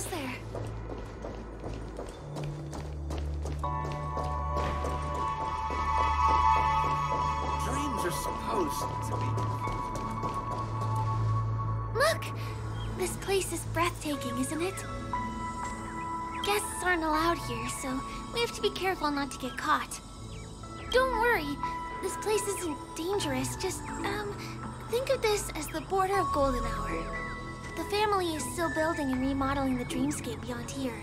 goes there? Dreams are supposed to be. Look! This place is breathtaking, isn't it? Guests aren't allowed here, so we have to be careful not to get caught. Don't worry, this place isn't dangerous, just, think of this as the border of Golden Hour. The family is still building and remodeling the dreamscape beyond here.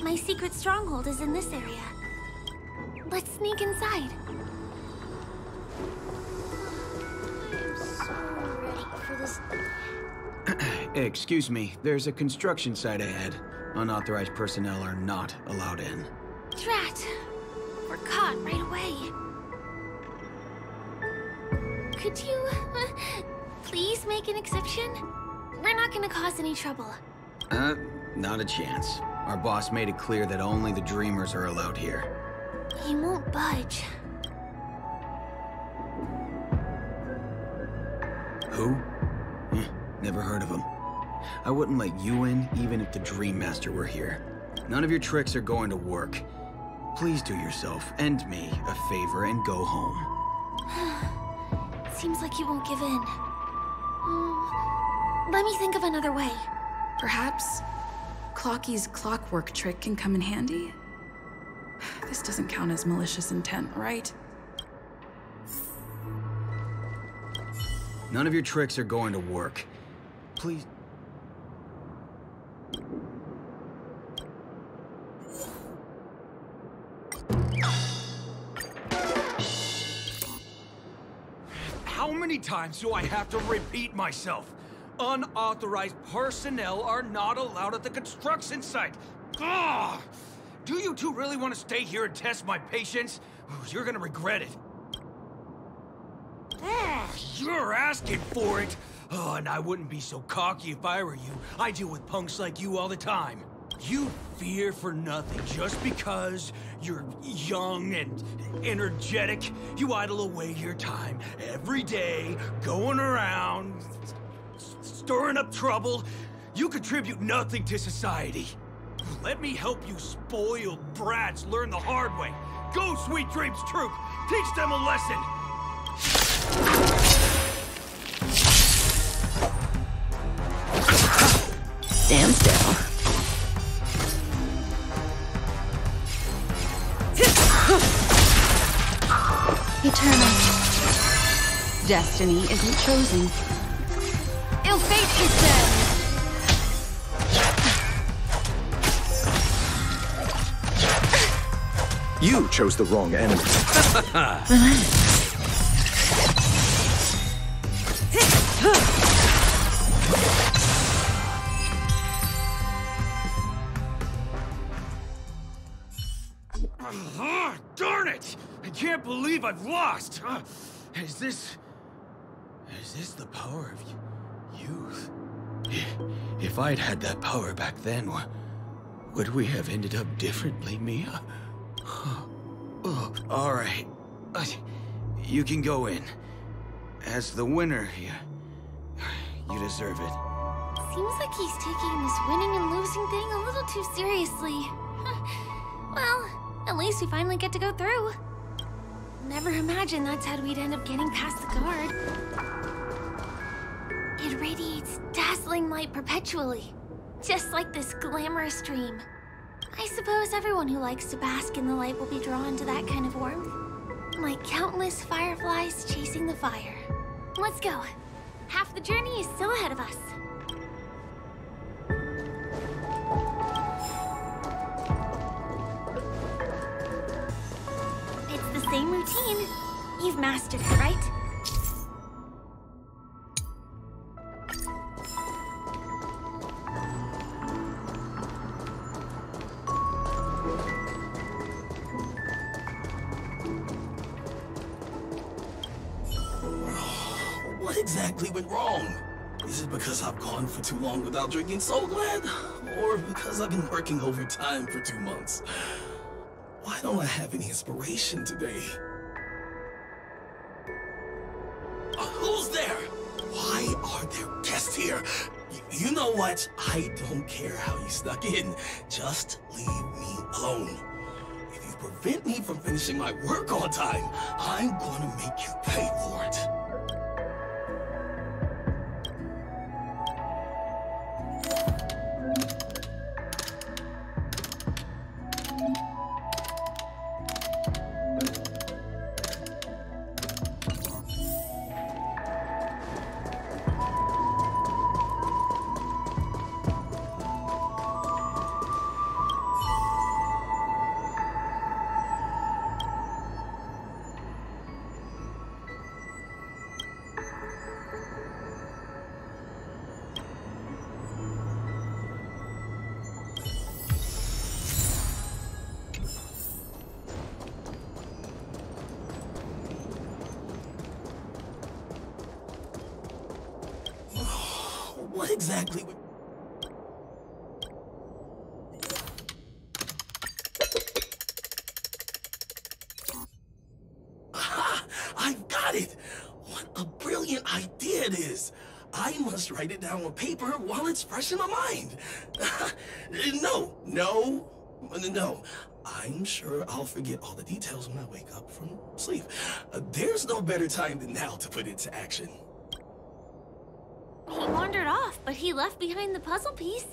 My secret stronghold is in this area. Let's sneak inside. I'm so ready for this. Excuse me, there's a construction site ahead. Unauthorized personnel are not allowed in. Drat! We're caught right away. Could you, please make an exception? We're not gonna cause any trouble. Not a chance. Our boss made it clear that only the dreamers are allowed here. He won't budge. Who? Never heard of him. I wouldn't let you in, even if the Dream Master were here. None of your tricks are going to work. Please do yourself and me a favor and go home. Seems like he won't give in. Let me think of another way. Perhaps Clocky's clockwork trick can come in handy? This doesn't count as malicious intent, right? None of your tricks are going to work. Please. How many times do I have to repeat myself? Unauthorized personnel are not allowed at the construction site. Ugh! Do you two really want to stay here and test my patience? You're gonna regret it. Ugh, you're asking for it. Oh, and I wouldn't be so cocky if I were you. I deal with punks like you all the time. You fear for nothing just because you're young and energetic. You idle away your time every day, going around, stirring up trouble. You contribute nothing to society. Let me help you spoiled brats learn the hard way. Go, Sweet Dreams Troop! Teach them a lesson! Stand still. Eternal. Destiny isn't chosen. Ill fate is dead. You chose the wrong enemy. Darn it! I can't believe I've lost! Is this the power of youth? If I'd had that power back then, would we have ended up differently, Mia? All right. You can go in. As the winner, you deserve it. Seems like he's taking this winning and losing thing a little too seriously. Well, at least we finally get to go through. Never imagined that's how we'd end up getting past the guard. It radiates dazzling light perpetually, just like this glamorous dream. I suppose everyone who likes to bask in the light will be drawn to that kind of warmth. Like countless fireflies chasing the fire. Let's go. Half the journey is still ahead of us. It's the same routine. You've mastered it, right? What exactly went wrong? Is it because I've gone for too long without drinking Soul Glad? Or because I've been working overtime for 2 months? Why don't I have any inspiration today? Who's there? Why are there guests here? You know what? I don't care how you snuck in. Just leave me alone. If you prevent me from finishing my work on time, I'm gonna make you pay for it. What exactly? Aha! I've got it! What a brilliant idea it is! I must write it down on paper while it's fresh in my mind. No. I'm sure I'll forget all the details when I wake up from sleep. There's no better time than now to put it to action. He wandered off, but he left behind the puzzle piece.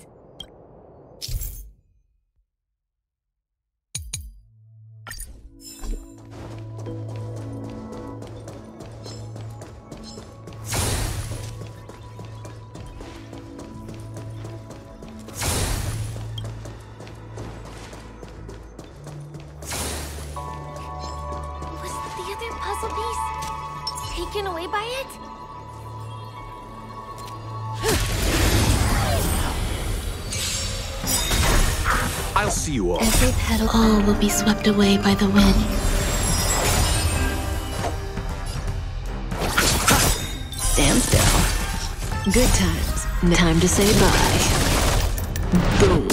Was the other puzzle piece taken away by it? I'll see you all. Every petal all will be swept away by the wind. Stand still. Good times. Time to say bye. Boom.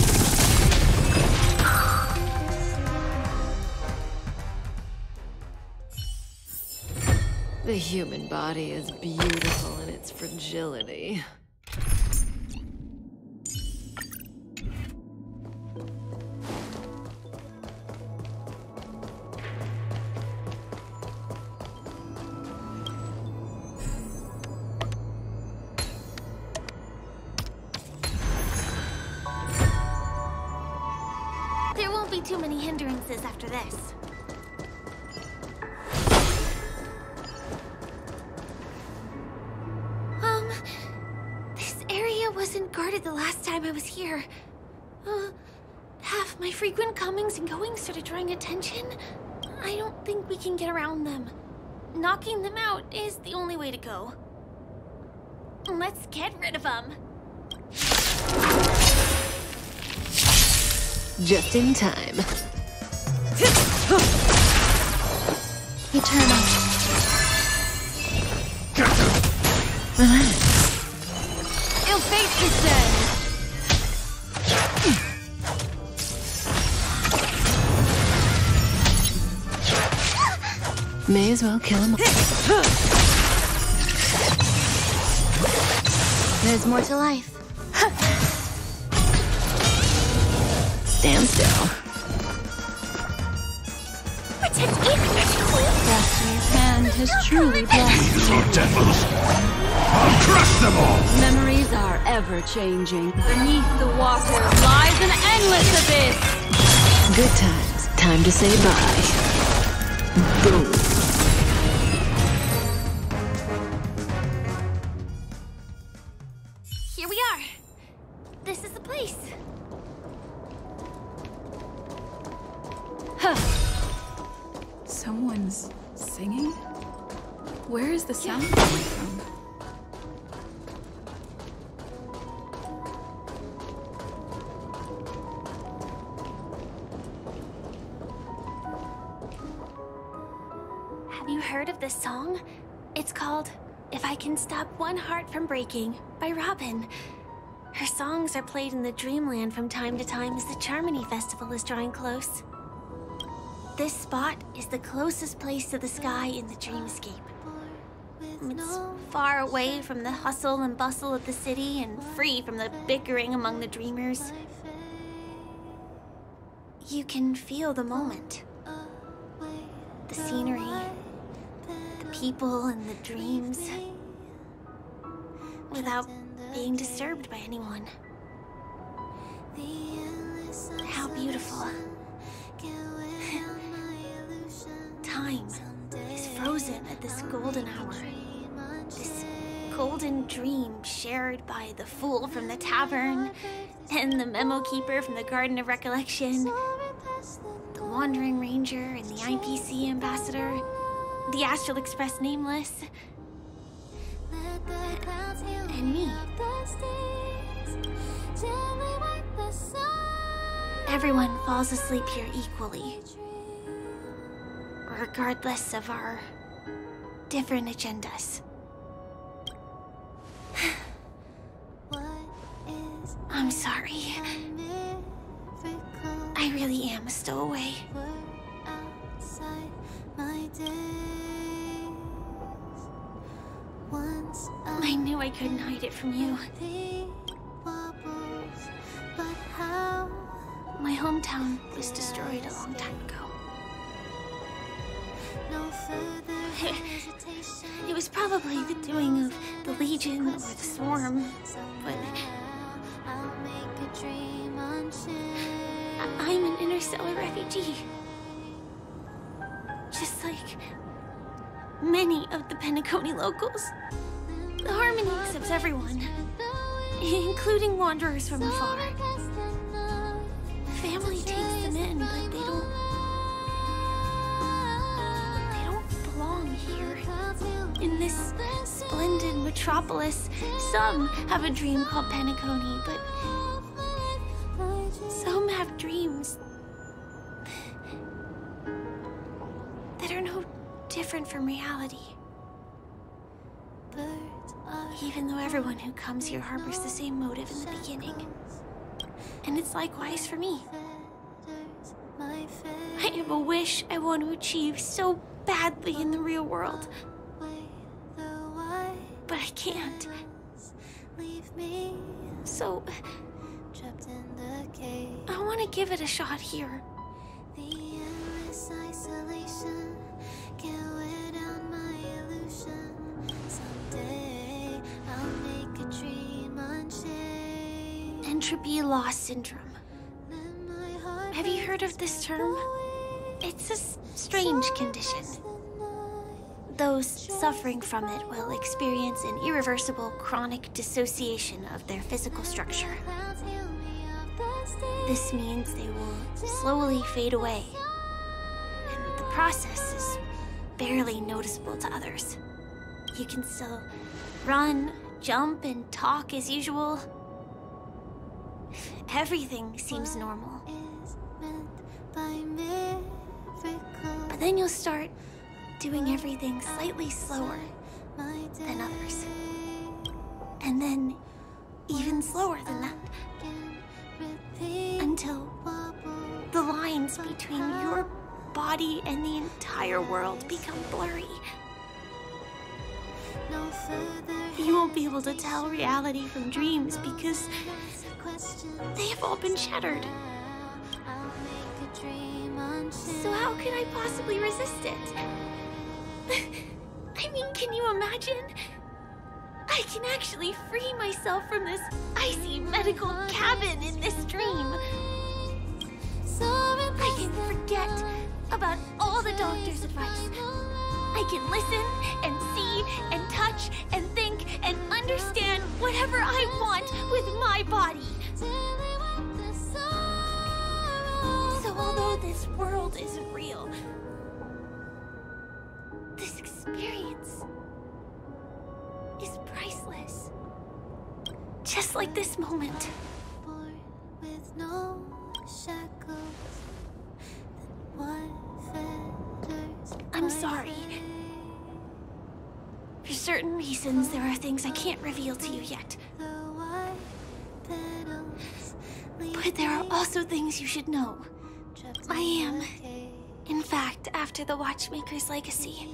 The human body is beautiful in its fragility. There won't be too many hindrances after this. This area wasn't guarded the last time I was here. Have my frequent comings and goings started drawing attention? I don't think we can get around them. Knocking them out is the only way to go. Let's get rid of them. Just in time. Eternal. Relax. Ill fate is dead. May as well kill him all. There's more to life. Stand still. Protect me, Master's hand has truly blessed. Little devils! I'll crush them all! Memories are ever-changing. Beneath the water lies an endless abyss! Good times. Time to say bye. Boom. Here we are. This is the place. Someone's singing? Where is the sound coming from? Have you heard of this song? It's called If I Can Stop One Heart from Breaking by Robin. Her songs are played in the Dreamland from time to time as the Charmony Festival is drawing close. This spot is the closest place to the sky in the dreamscape. It's far away from the hustle and bustle of the city and free from the bickering among the dreamers. You can feel the moment. The scenery, the people and the dreams, without being disturbed by anyone. How beautiful. Time is frozen at this golden hour. This golden dream shared by the fool from the tavern and the memo keeper from the Garden of Recollection, the wandering ranger and the IPC ambassador, the Astral Express nameless, and me. Everyone falls asleep here equally, regardless of our different agendas. I'm sorry. I really am a stowaway. I knew I couldn't hide it from you. My hometown was destroyed a long time ago. It was probably the doing of the Legion or the Swarm, but I'm an interstellar refugee. Just like many of the Penacony locals. The Harmony accepts everyone, including wanderers from afar. Family takes them in, but they don't belong here. In this splendid metropolis, some have a dream called Penacony, but some have dreams that are no different from reality. Even though everyone who comes here harbors the same motive in the beginning. And it's likewise for me. I have a wish I want to achieve so badly in the real world. But I can't. So I want to give it a shot here. Entropy loss syndrome. Have you heard of this term? It's a strange condition. Those suffering from it will experience an irreversible chronic dissociation of their physical structure. This means they will slowly fade away, and the process is barely noticeable to others. You can still run, jump, and talk as usual. Everything seems normal. But then you'll start doing everything slightly slower than others. And then even slower than that. Until the lines between your body and the entire world become blurry. You won't be able to tell reality from dreams because they have all been shattered. So how could I possibly resist it? I mean, can you imagine? I can actually free myself from this icy medical cabin in this dream. I can forget about all the doctor's advice. I can listen and see and touch and think and understand whatever I want with my body. So although this world isn't real, this experience is priceless. Just like this moment. I'm sorry. For certain reasons, there are things I can't reveal to you yet. But there are also things you should know. I am, in fact, after the Watchmaker's legacy.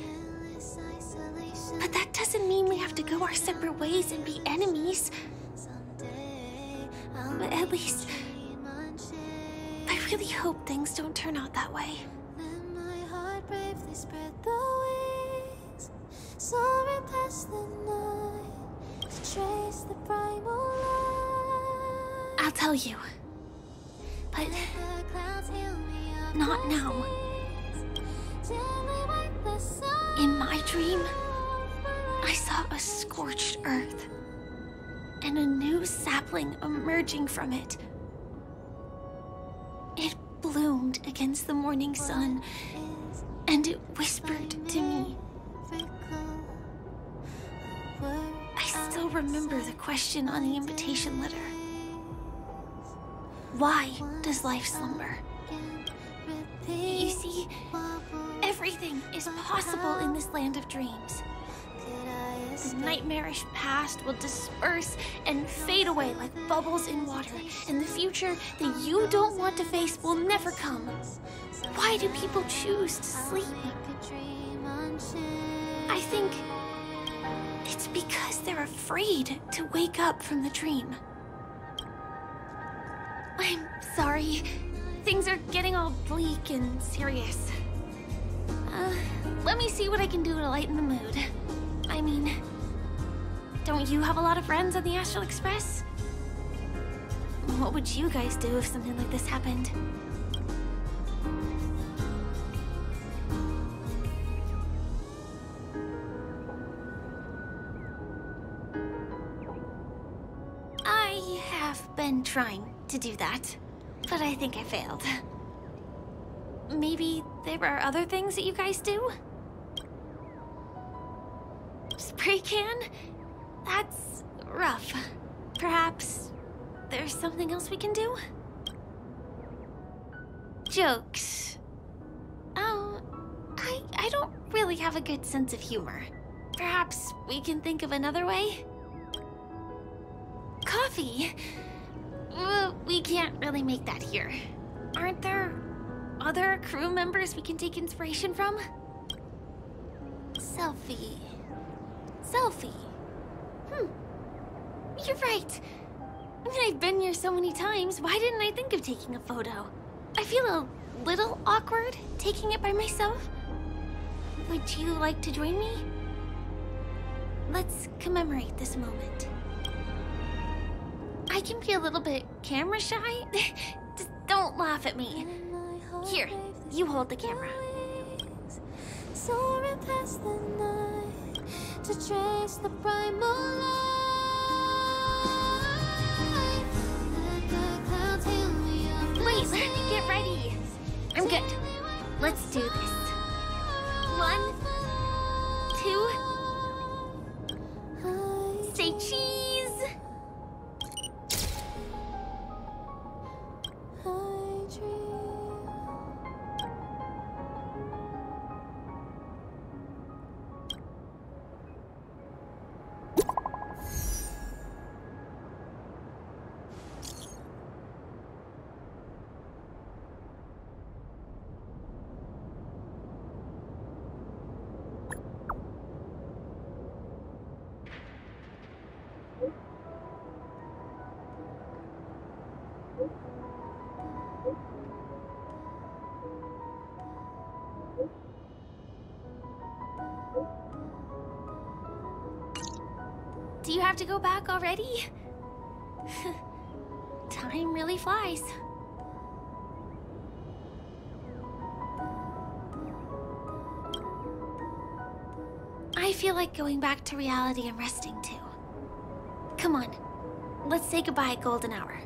But that doesn't mean we have to go our separate ways and be enemies. But at least, I really hope things don't turn out that way. Then my heart bravely spread the wings, soaring past the night to trace the primal light. I'll tell you. But not now. In my dream, I saw a scorched earth and a new sapling emerging from it. It bloomed against the morning sun, and it whispered to me. I still remember the question on the invitation letter. Why does life slumber? You see, everything is possible in this land of dreams. The nightmarish past will disperse and fade away like bubbles in water, and the future that you don't want to face will never come. Why do people choose to sleep? I think it's because they're afraid to wake up from the dream. I'm sorry. Things are getting all bleak and serious. Let me see what I can do to lighten the mood. I mean, don't you have a lot of friends on the Astral Express? What would you guys do if something like this happened? I have been trying to do that, but I think I failed. Maybe there are other things that you guys do? Spray can? That's rough. Perhaps there's something else we can do? Jokes. Oh, I don't really have a good sense of humor. Perhaps we can think of another way? Coffee? We can't really make that here. Aren't there other crew members we can take inspiration from? Selfie. You're right. I mean, I've been here so many times. Why didn't I think of taking a photo? I feel a little awkward taking it by myself. Would you like to join me? Let's commemorate this moment. I can be a little bit camera shy. Just don't laugh at me. Here, you hold the camera. Soaring past the night to trace the primal light. Wait, let me get ready. I'm good. Let's do this. 1, 2. Say cheese. Do you have to go back already? Time really flies. I feel like going back to reality and resting too. Come on, let's say goodbye, Golden Hour.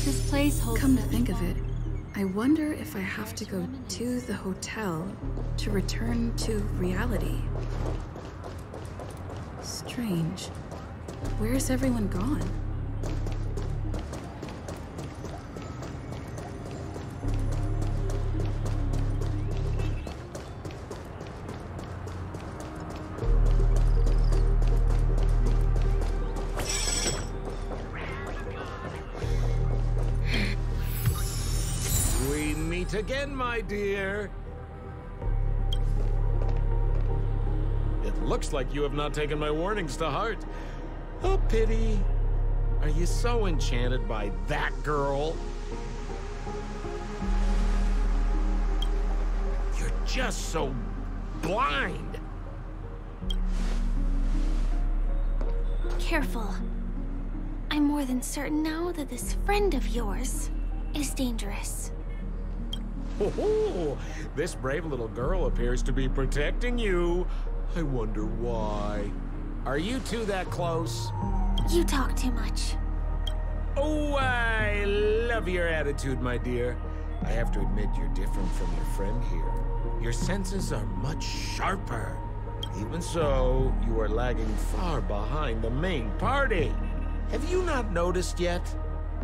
This place holds. Come to think of it, I wonder if I have to go to the hotel to return to reality. Strange. Where's everyone gone? again, my dear. It looks like you have not taken my warnings to heart. Oh, pity. Are you so enchanted by that girl? You're just so blind. Careful. I'm more than certain now that this friend of yours is dangerous. Oh, this brave little girl appears to be protecting you. I wonder why. Are you two that close? You talk too much. Oh, I love your attitude, my dear. I have to admit you're different from your friend here. Your senses are much sharper. Even so, you are lagging far behind the main party. Have you not noticed yet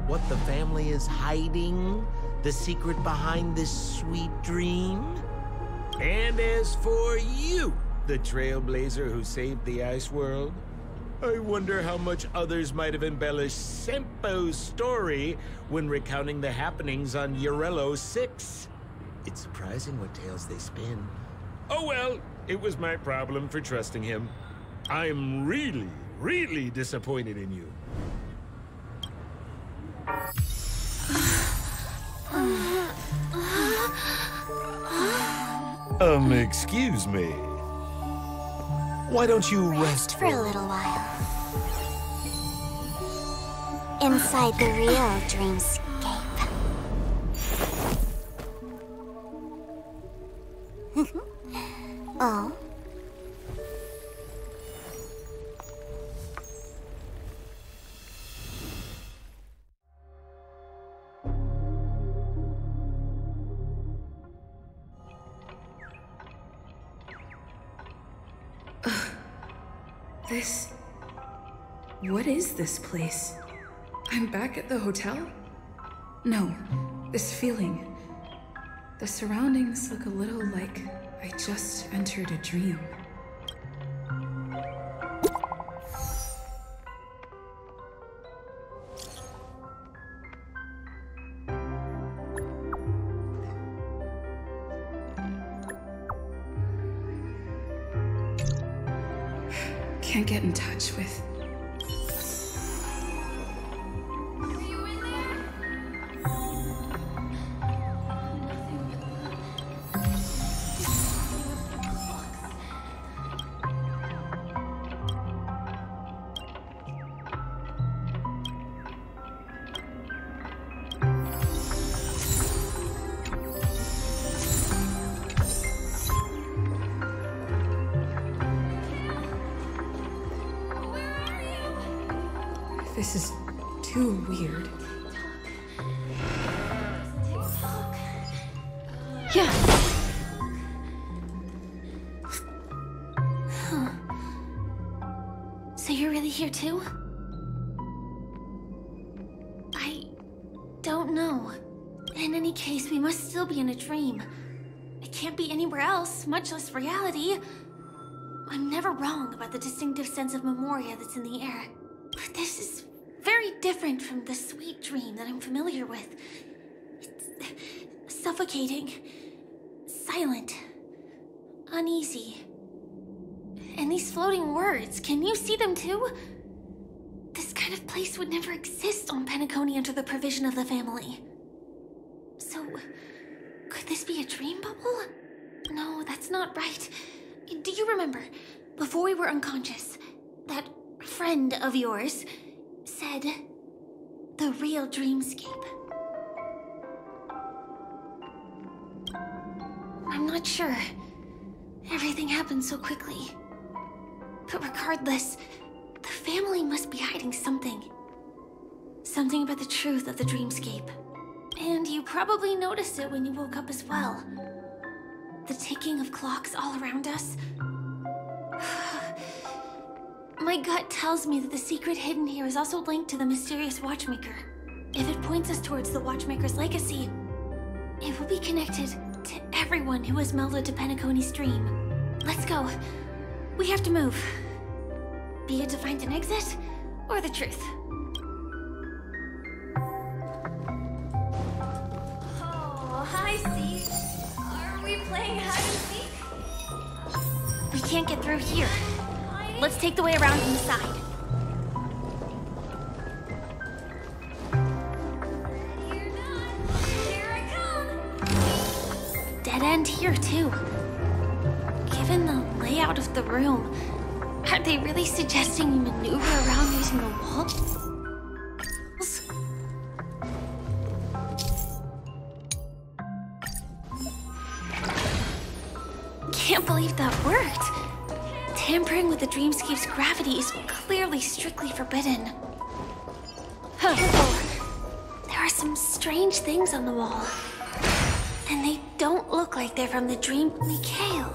what the family is hiding? The secret behind this sweet dream? And as for you, the trailblazer who saved the ice world, I wonder how much others might have embellished Sempo's story when recounting the happenings on Urello 6. It's surprising what tales they spin. Oh well, it was my problem for trusting him. I'm really, really disappointed in you. Excuse me. Why don't you rest For a little while. Inside the real dreamscape. Oh? What is this place? I'm back at the hotel? No, this feeling. The surroundings look a little like I just entered a dream. Can't get in touch with... This is too weird. Yeah. Huh. So you're really here too? I don't know. In any case, we must still be in a dream. It can't be anywhere else, much less reality. I'm never wrong about the distinctive sense of memoria that's in the air. But this is very different from the sweet dream that I'm familiar with. It's suffocating, silent, uneasy. And these floating words, can you see them too? This kind of place would never exist on Penacony under the provision of the family. So, could this be a dream bubble? No, that's not right. Do you remember, before we were unconscious, that friend of yours said the real dreamscape? I'm not sure. Everything happened so quickly. But regardless, the family must be hiding something. Something about the truth of the dreamscape. And you probably noticed it when you woke up as well. The ticking of clocks all around us. My gut tells me that the secret hidden here is also linked to the mysterious Watchmaker. If it points us towards the Watchmaker's legacy, it will be connected to everyone who has melded to Penacony's dream. Let's go. We have to move. Be it to find an exit, or the truth. Oh, hi, Steve. playing hide and seek? We can't get through here. Let's take the way around from the side. You're not. Here I come. Dead end here, too. Given the layout of the room, are they really suggesting we maneuver around using the walls? Can't believe that worked. Tampering with the dreamscape's gravity is clearly strictly forbidden. However, there are some strange things on the wall. And they don't look like they're from the dream Mikhail.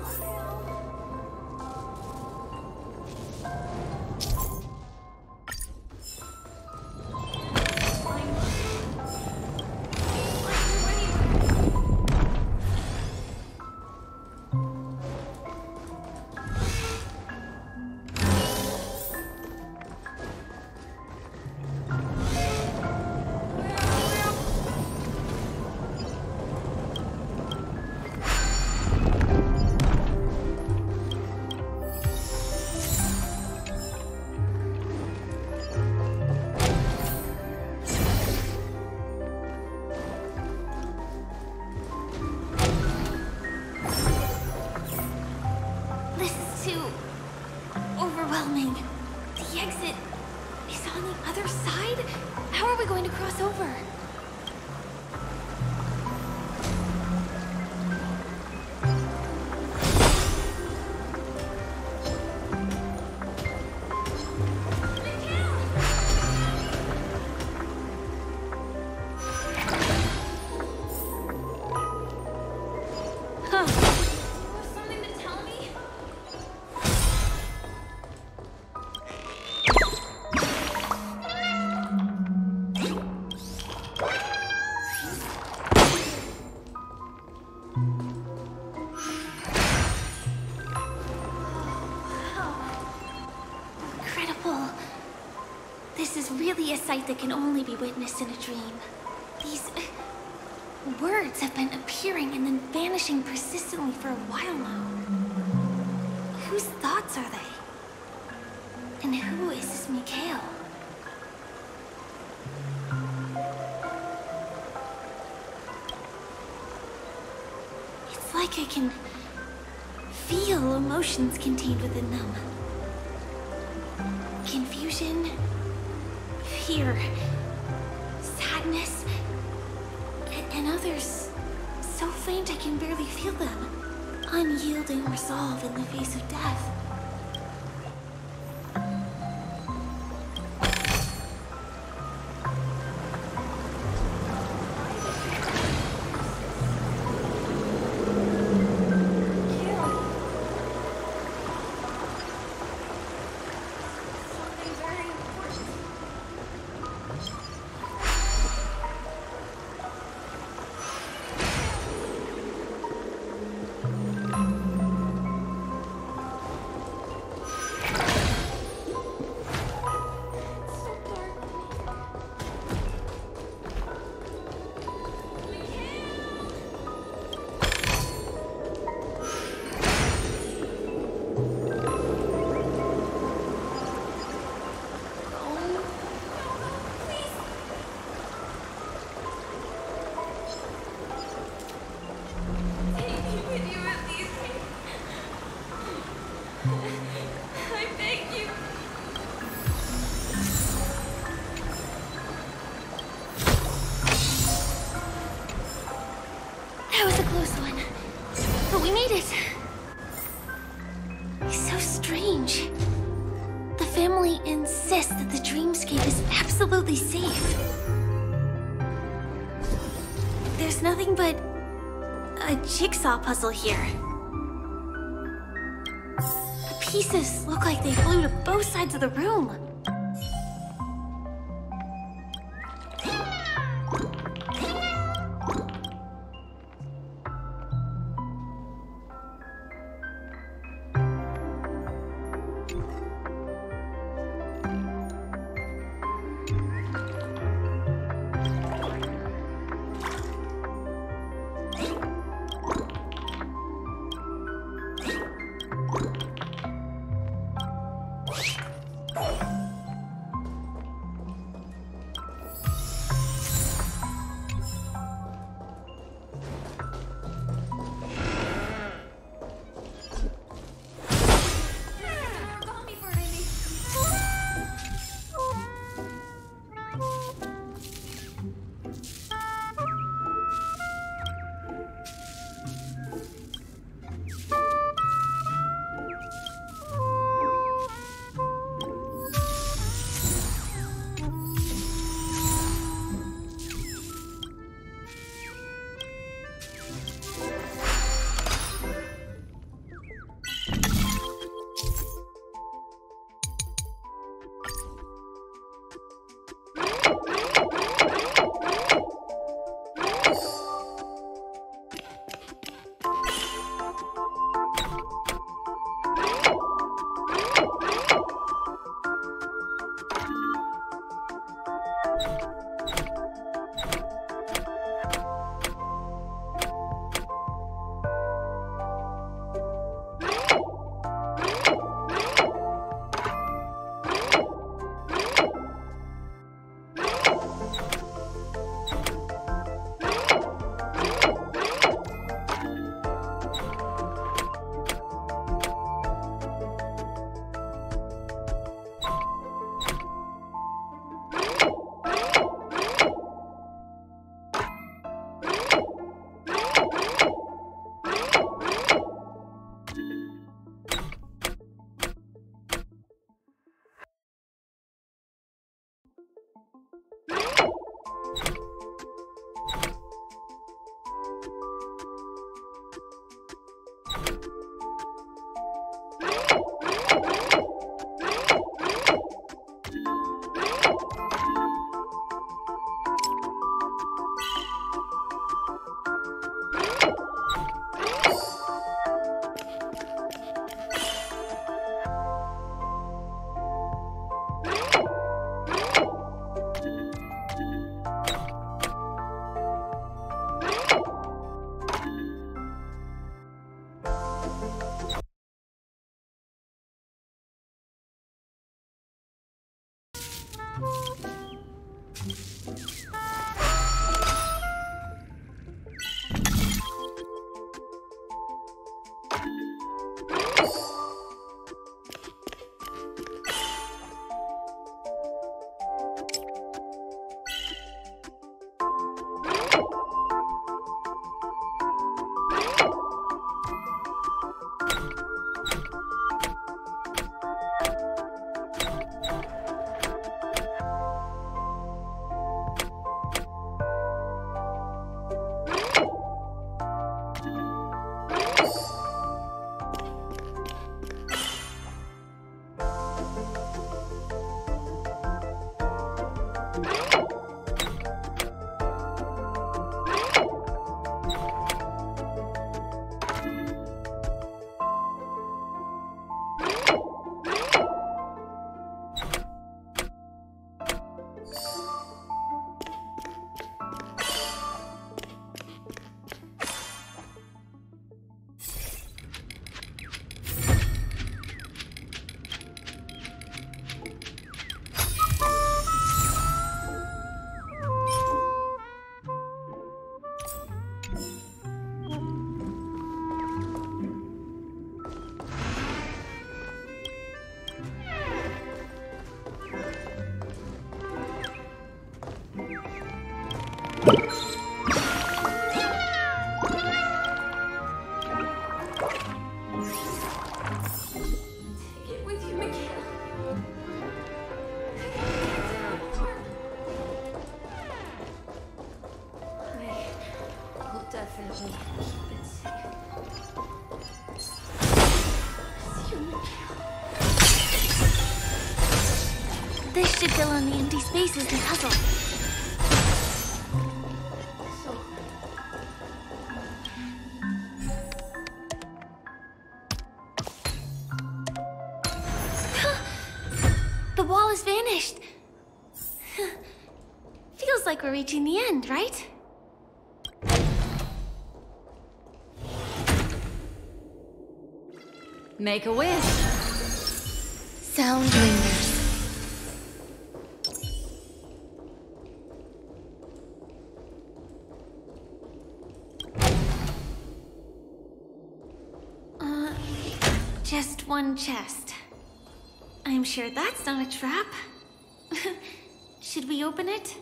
Overwhelming. The exit is on the other side? How are we going to cross over? This is really a sight that can only be witnessed in a dream. These words have been appearing and then vanishing persistently for a while now. Whose thoughts are they? And who is this Mikhail? It's like I can feel emotions contained within them. Confusion, fear, sadness, and others so faint I can barely feel them. Unyielding resolve in the face of death. That was a close one, but we made it. It's so strange. The family insists that the dreamscape is absolutely safe. There's nothing but a jigsaw puzzle here. The pieces look like they flew to both sides of the room. This should fill in the empty spaces in the puzzle. The wall has vanished. Feels like we're reaching the end, right? Make a wish. Sound lingers. Just one chest. I'm sure that's not a trap. Should we open it?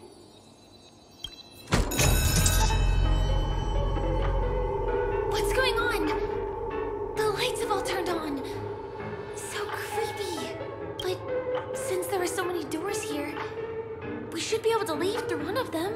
What's going on? The lights have all turned on. So creepy. But since there are so many doors here, we should be able to leave through one of them.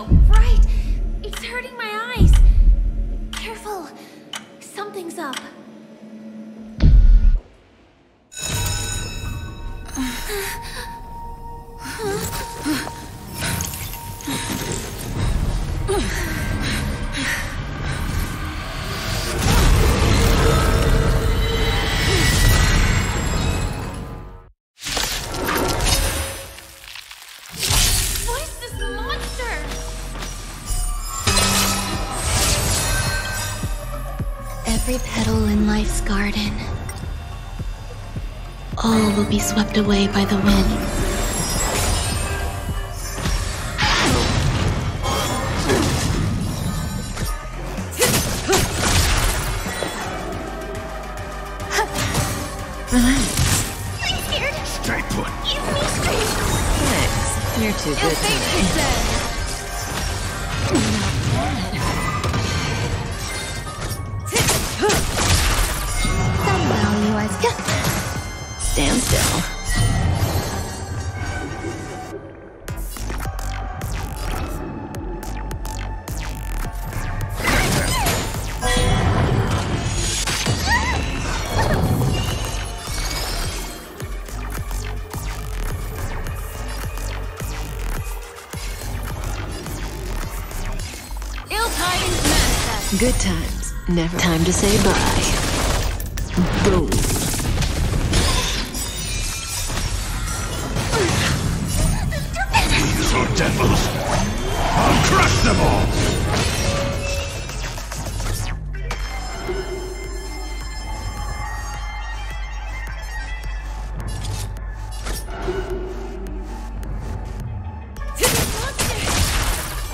so bright. It's hurting my eyes. Careful. Something's up. Every petal in life's garden, all will be swept away by the wind. Relax. I'm scared. Stay put. Give me strength. Thanks. You're too good today. Somehow you are Stand still. Ill tidings manifest. Good times. Never time to say bye. Boom. These are devils. I'll crush them all.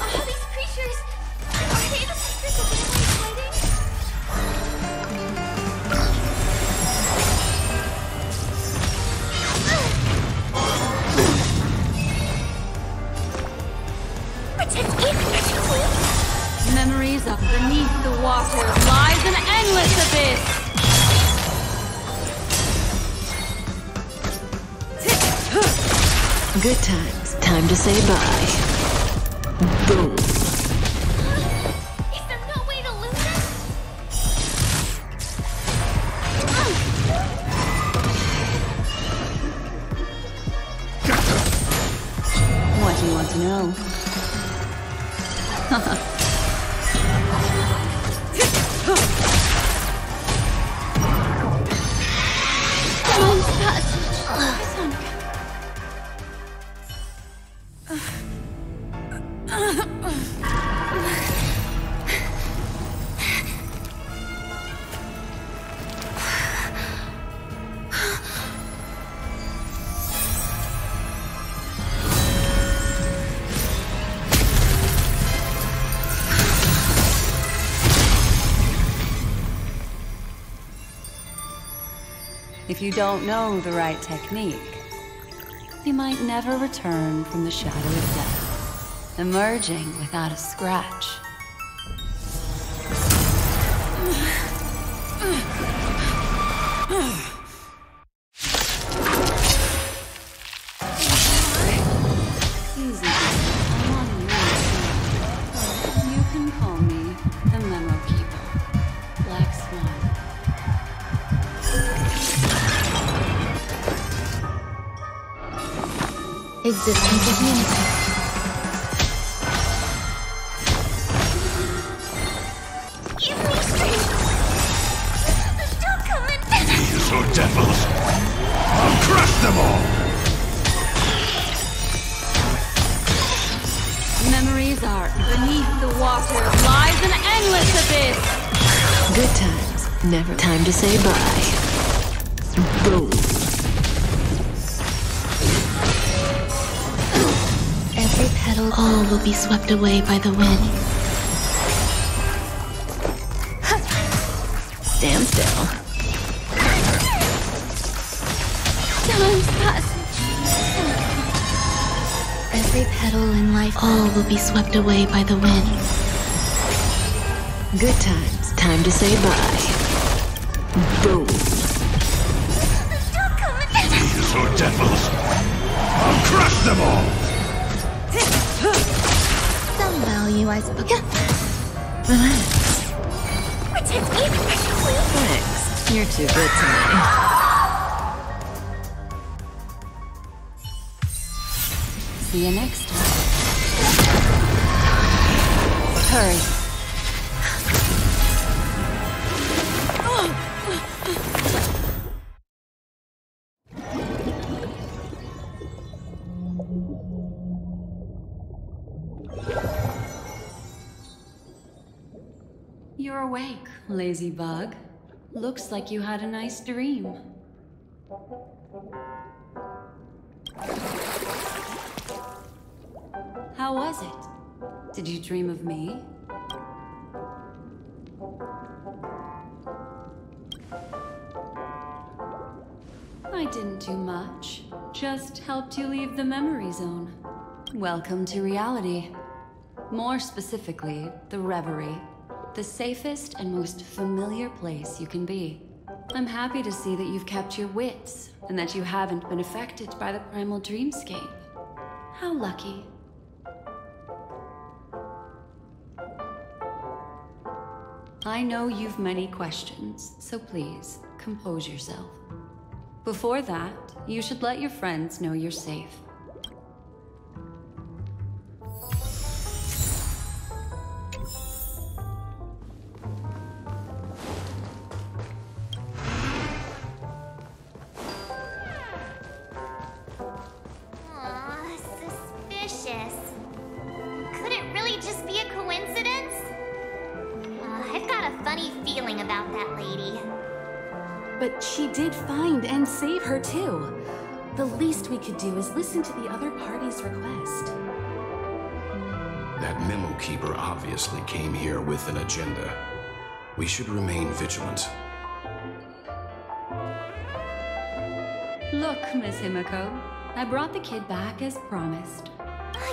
All these creatures, are they the secrets of Penacony fighting? Protect me, please. Memories of beneath the water lies an endless abyss. Good times. Time to say bye. Boom. Is there no way to lose it? What do you want to know? If you don't know the right technique, you might never return from the shadow of death, emerging without a scratch. Easy, I'm on your side. You can call me the Memo Keeper, Black Swan. existence of unity. Give me strength! They're still coming! These are devils! I'll crush them all! Memories are beneath the water lies an endless abyss. Good times, never time to say bye. Boom. Every petal, all will be swept away by the wind. Stand still. Time's passage. Every petal in life, all will be swept away by the wind. Good times, time to say bye. Boom. They're still coming! These are devils! I'll crush them all! Somehow tell you, I suppose. Yeah. Relax. Protect me, please. Thanks. You're too good to me. See you next time. Hurry. You're awake, lazy bug. Looks like you had a nice dream. How was it? Did you dream of me? I didn't do much. Just helped you leave the memory zone. Welcome to reality. More specifically, the Reverie. The safest and most familiar place you can be. I'm happy to see that you've kept your wits, and that you haven't been affected by the primal dreamscape. How lucky. I know you've many questions, so please, compose yourself. Before that, you should let your friends know you're safe. Suspicious. Could it really just be a coincidence? I've got a funny feeling about that lady. But she did find and save her too. The least we could do is listen to the other party's request. That memo keeper obviously came here with an agenda. We should remain vigilant. Look, Miss Himiko, I brought the kid back as promised.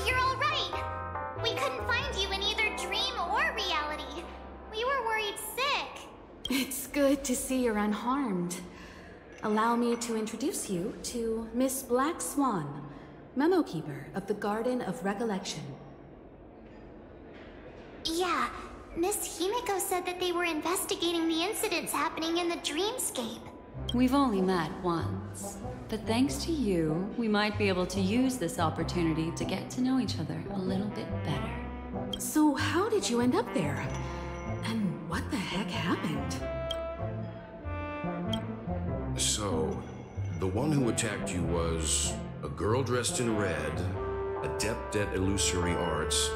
You're all right. We couldn't find you in either dream or reality. We were worried sick. It's good to see you're unharmed. Allow me to introduce you to Miss Black Swan, memo keeper of the Garden of Recollection. Yeah, Miss Himiko said that they were investigating the incidents happening in the dreamscape. We've only met once, but thanks to you, we might be able to use this opportunity to get to know each other a little bit better. So how did you end up there? And what the heck happened? So, the one who attacked you was a girl dressed in red, adept at illusory arts,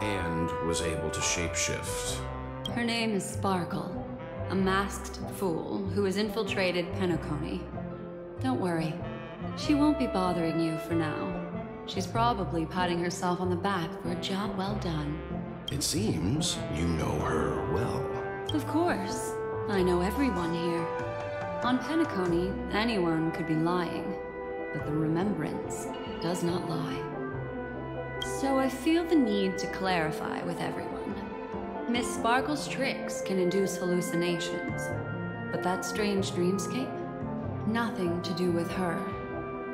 and was able to shapeshift. Her name is Sparkle, a masked fool who has infiltrated Penacony. Don't worry, she won't be bothering you for now. She's probably patting herself on the back for a job well done. It seems you know her well. Of course, I know everyone here. On Penacony, anyone could be lying, but the remembrance does not lie. So I feel the need to clarify with everyone. Miss Sparkle's tricks can induce hallucinations, but that strange dreamscape? Nothing to do with her.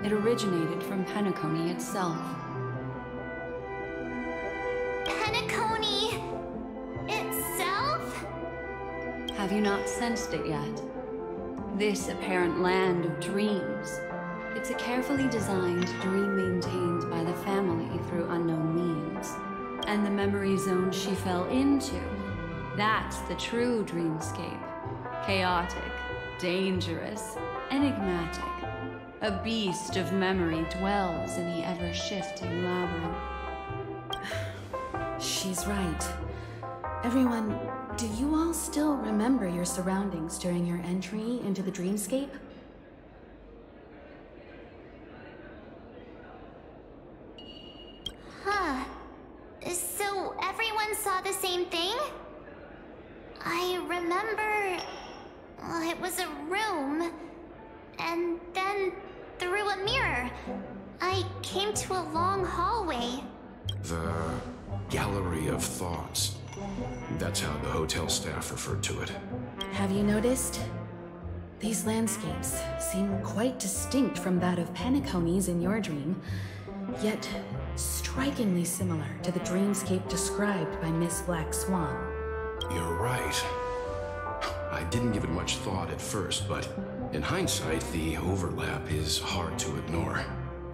It originated from Penacony itself. Penacony itself? Have you not sensed it yet? This apparent land of dreams. It's a carefully designed dream maintained by the family through unknown means. And the memory zone she fell into, that's the true dreamscape. Chaotic, dangerous, enigmatic. A beast of memory dwells in the ever-shifting labyrinth. She's right. Everyone, do you all still remember your surroundings during your entry into the dreamscape? Huh. So everyone saw the same thing? I remember... well, it was a room. And then, through a mirror, I came to a long hallway. The Gallery of Thoughts. That's how the hotel staff referred to it. Have you noticed? These landscapes seem quite distinct from that of Penacony's in your dream, yet strikingly similar to the dreamscape described by Miss Black Swan. You're right. I didn't give it much thought at first, but in hindsight, the overlap is hard to ignore.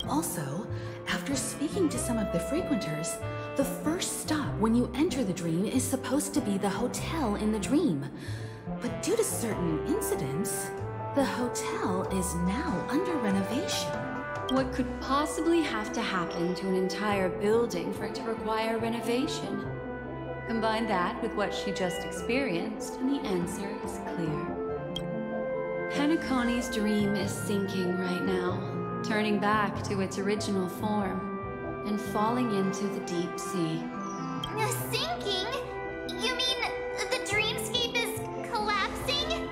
Also, after speaking to some of the frequenters, the first stop when you enter the dream is supposed to be the hotel in the dream. But due to certain incidents, the hotel is now under renovation. What could possibly have to happen to an entire building for it to require renovation? Combine that with what she just experienced, and the answer is clear. Penacony's dream is sinking right now, turning back to its original form, and falling into the deep sea. Sinking? You mean the dreamscape is collapsing?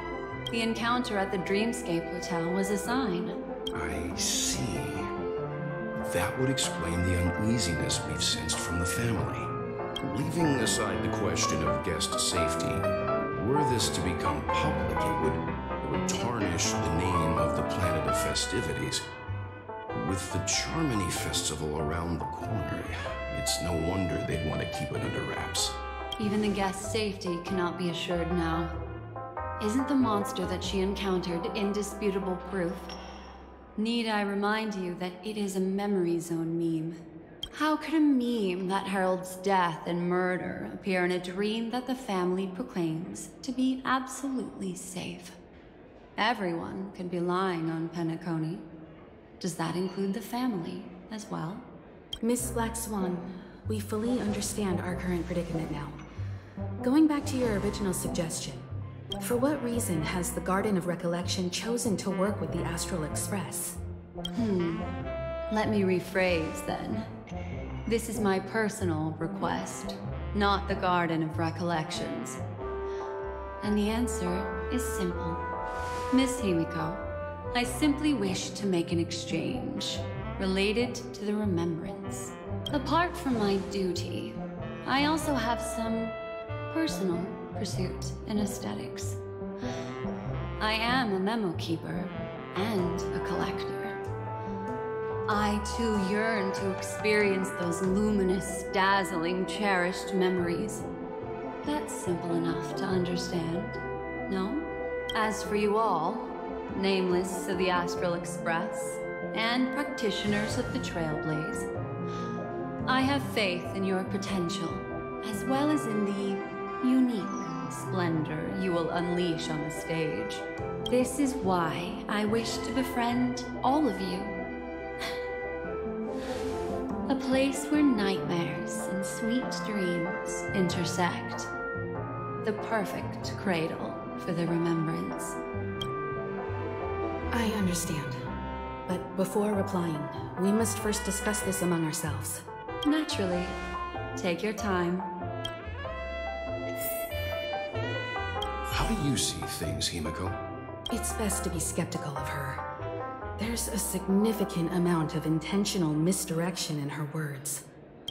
The encounter at the Dreamscape Hotel was a sign. I see. That would explain the uneasiness we've sensed from the family. Leaving aside the question of guest safety, were this to become public, it would tarnish the name of the planet of festivities. With the Charmony Festival around the corner, it's no wonder they'd want to keep it under wraps. Even the guest's safety cannot be assured now. Isn't the monster that she encountered indisputable proof? Need I remind you that it is a memory zone meme? How could a meme that heralds death and murder appear in a dream that the family proclaims to be absolutely safe? Everyone could be lying on Penacony. Does that include the family as well? Miss Black Swan, we fully understand our current predicament now. Going back to your original suggestion, for what reason has the Garden of Recollection chosen to work with the Astral Express? Let me rephrase then. This is my personal request, not the Garden of Recollections. And the answer is simple. Miss Himiko, I simply wish to make an exchange related to the remembrance. Apart from my duty, I also have some personal pursuit in aesthetics. I am a memo keeper and a collector. I too yearn to experience those luminous, dazzling, cherished memories. That's simple enough to understand, no? As for you all, nameless of the Astral Express, and practitioners of the Trailblaze, I have faith in your potential, as well as in the unique splendor you will unleash on the stage. This is why I wish to befriend all of you. A place where nightmares and sweet dreams intersect. The perfect cradle for the remembrance. I understand. But before replying, we must first discuss this among ourselves. Naturally. Take your time. How do you see things, Himiko? It's best to be skeptical of her. There's a significant amount of intentional misdirection in her words.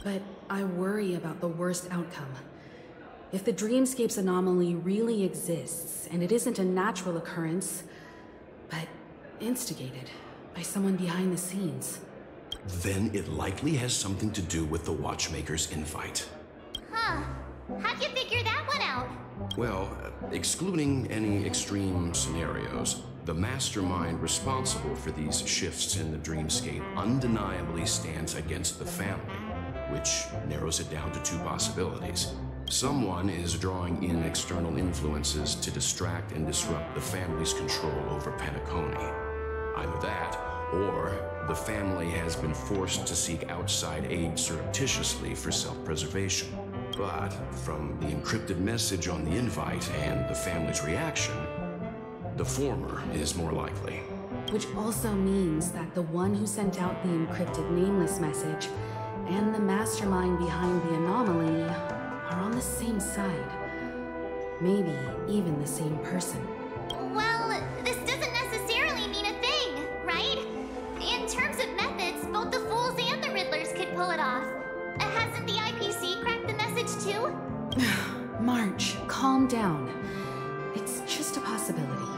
But I worry about the worst outcome. If the dreamscape's anomaly really exists, and it isn't a natural occurrence, but instigated by someone behind the scenes, then it likely has something to do with the Watchmaker's invite. Huh. How'd you figure that one out? Well, excluding any extreme scenarios, the mastermind responsible for these shifts in the dreamscape undeniably stands against the family, which narrows it down to two possibilities. Someone is drawing in external influences to distract and disrupt the family's control over Penacony. Either that, or the family has been forced to seek outside aid surreptitiously for self-preservation. But from the encrypted message on the invite and the family's reaction, the former is more likely. which also means that the one who sent out the encrypted nameless message and the mastermind behind the anomaly are on the same side. Maybe even the same person. Well, this doesn't necessarily mean a thing, right? In terms of methods, both the Fools and the Riddlers could pull it off. Hasn't the IPC cracked the message too? March, calm down. It's just a possibility.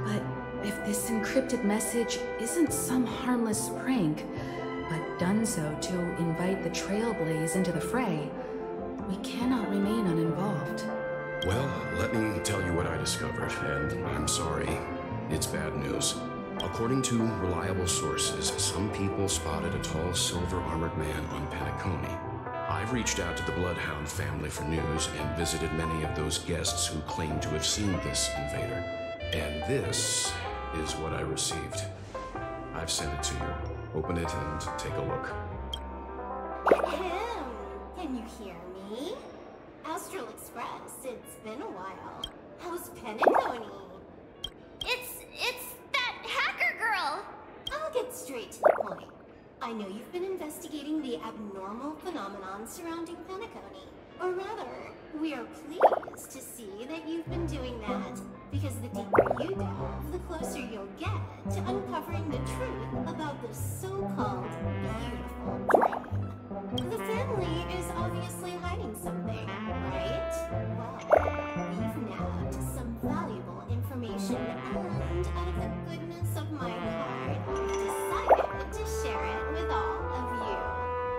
But if this encrypted message isn't some harmless prank, but done so to invite the Trailblaze into the fray, we cannot remain uninvolved. Well, let me tell you what I discovered, and I'm sorry, it's bad news. According to reliable sources, some people spotted a tall silver-armored man on Penacony. I've reached out to the Bloodhound family for news and visited many of those guests who claim to have seen this invader. And this is what I received. I've sent it to you. Open it and take a look. Ahem. Can you hear me? Astral Express, it's been a while. How's Penacony? It's that hacker girl! I'll get straight to the point. I know you've been investigating the abnormal phenomenon surrounding Penacony. Or rather, we are pleased to see that you've been doing that, because the deeper you delve, the closer you'll get to uncovering the truth about this so-called beautiful dream. The family is obviously hiding something, right? Well, we've nabbed some valuable information, and out of the goodness of my heart, I've decided to share it with all of you.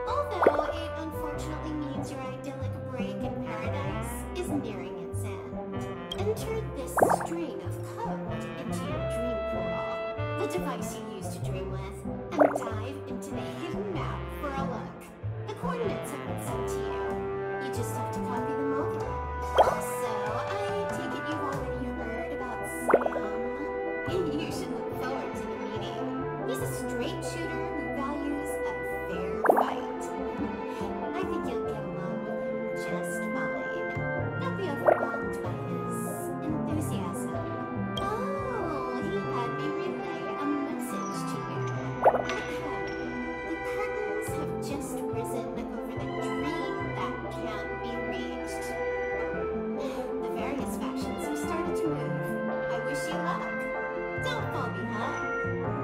Although it unfortunately means your idyllic break in paradise is nearing its end. Enter this string of code into your dream portal, the device you use to dream with, and dive into the hidden map for a look. The coordinates have been sent to you. You just have to copy them over. Also, I take it you've already heard about Sam. You should look forward to the meeting. He's a straight shooter who values a fair fight. I think you'll get along with him just fine. Don't be overwhelmed by his enthusiasm. Oh, he had me relay a message to you. The curtains have just risen over the dream that can't be reached. The various factions have started to move. I wish you luck. Don't fall behind.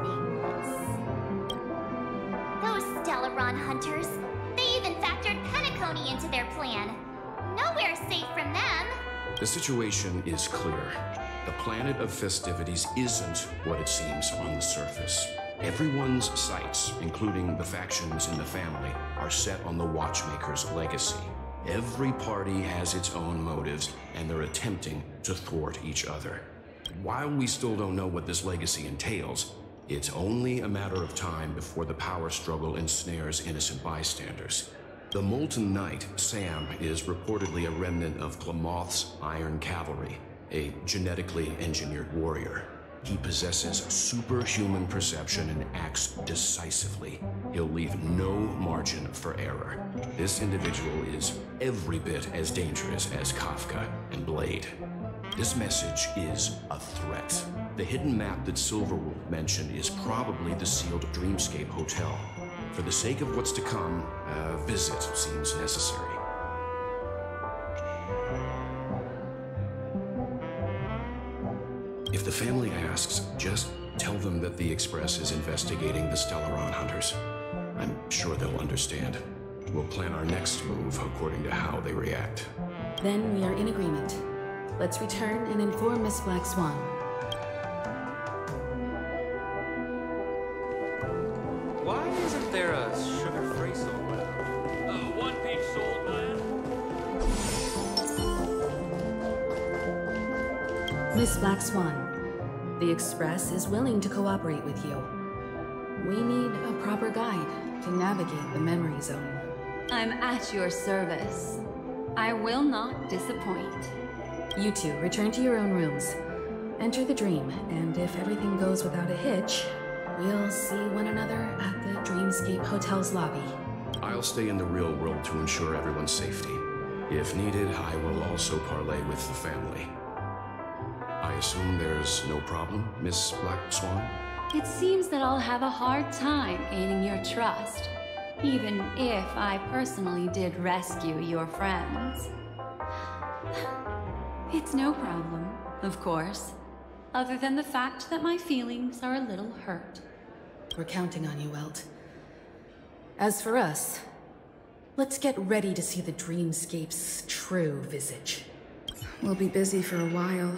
Nameless. Those Stellaron hunters. They even factored Penacony into their plan. Nowhere safe from them. The situation is clear. The planet of festivities isn't what it seems on the surface. Everyone's sights, including the factions in the family, are set on the Watchmaker's legacy. Every party has its own motives, and they're attempting to thwart each other. While we still don't know what this legacy entails, it's only a matter of time before the power struggle ensnares innocent bystanders. The Molten Knight, Sam, is reportedly a remnant of Glamoth's Iron Cavalry, a genetically engineered warrior. He possesses superhuman perception and acts decisively. He'll leave no margin for error. This individual is every bit as dangerous as Kafka and Blade. This message is a threat. The hidden map that Silverwolf mentioned is probably the sealed Dreamscape Hotel. For the sake of what's to come, a visit seems necessary. If the family asks, just tell them that the Express is investigating the Stellaron hunters. I'm sure they'll understand. We'll plan our next move according to how they react. Then we are in agreement. Let's return and inform Miss Black Swan. Why isn't there a sugar-free soul lab? One-page soul lab? Miss Black Swan, the Express is willing to cooperate with you. We need a proper guide to navigate the memory zone. I'm at your service. I will not disappoint. You two return to your own rooms. Enter the dream, and if everything goes without a hitch, we'll see one another at the Dreamscape Hotel's lobby. I'll stay in the real world to ensure everyone's safety. If needed, I will also parley with the family. I assume there's no problem, Miss Black Swan? It seems that I'll have a hard time gaining your trust, even if I personally did rescue your friends. It's no problem, of course, other than the fact that my feelings are a little hurt. We're counting on you, Welt. As for us, let's get ready to see the Dreamscape's true visage. We'll be busy for a while.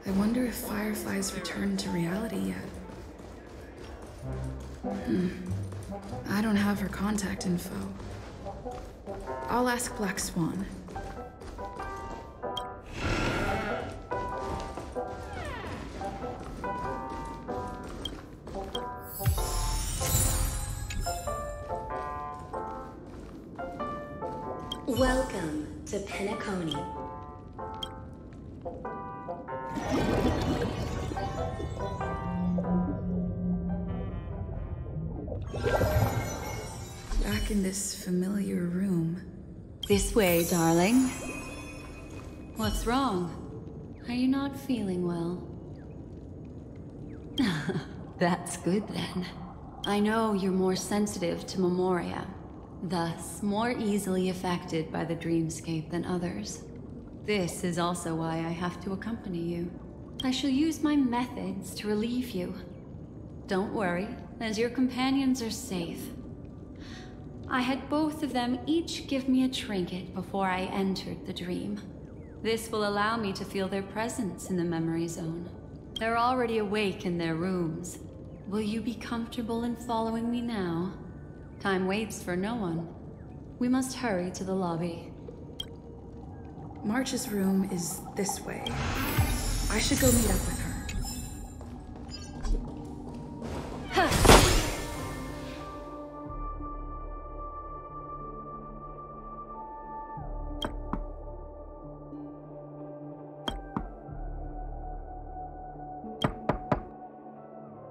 I wonder if Firefly's returned to reality yet. I don't have her contact info. I'll ask Black Swan. Welcome to Penacony. Back in this familiar room. This way, darling. What's wrong? Are you not feeling well? That's good then. I know you're more sensitive to Memoria, thus more easily affected by the dreamscape than others. This is also why I have to accompany you. I shall use my methods to relieve you. Don't worry, as your companions are safe. I had both of them each give me a trinket before I entered the dream. This will allow me to feel their presence in the memory zone. They're already awake in their rooms. Will you be comfortable in following me now? Time waits for no one. We must hurry to the lobby. March's room is this way. I should go meet up with her.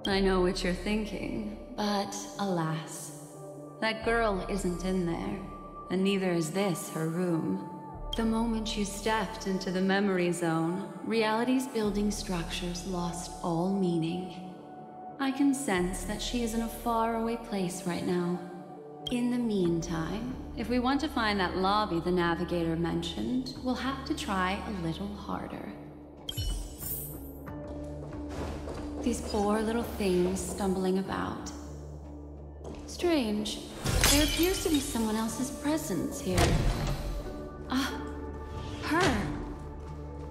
I know what you're thinking, but alas, that girl isn't in there, and neither is this her room. The moment you stepped into the memory zone, reality's building structures lost all meaning. I can sense that she is in a faraway place right now. In the meantime, if we want to find that lobby the navigator mentioned, we'll have to try a little harder. These poor little things stumbling about. Strange. There appears to be someone else's presence here. Her!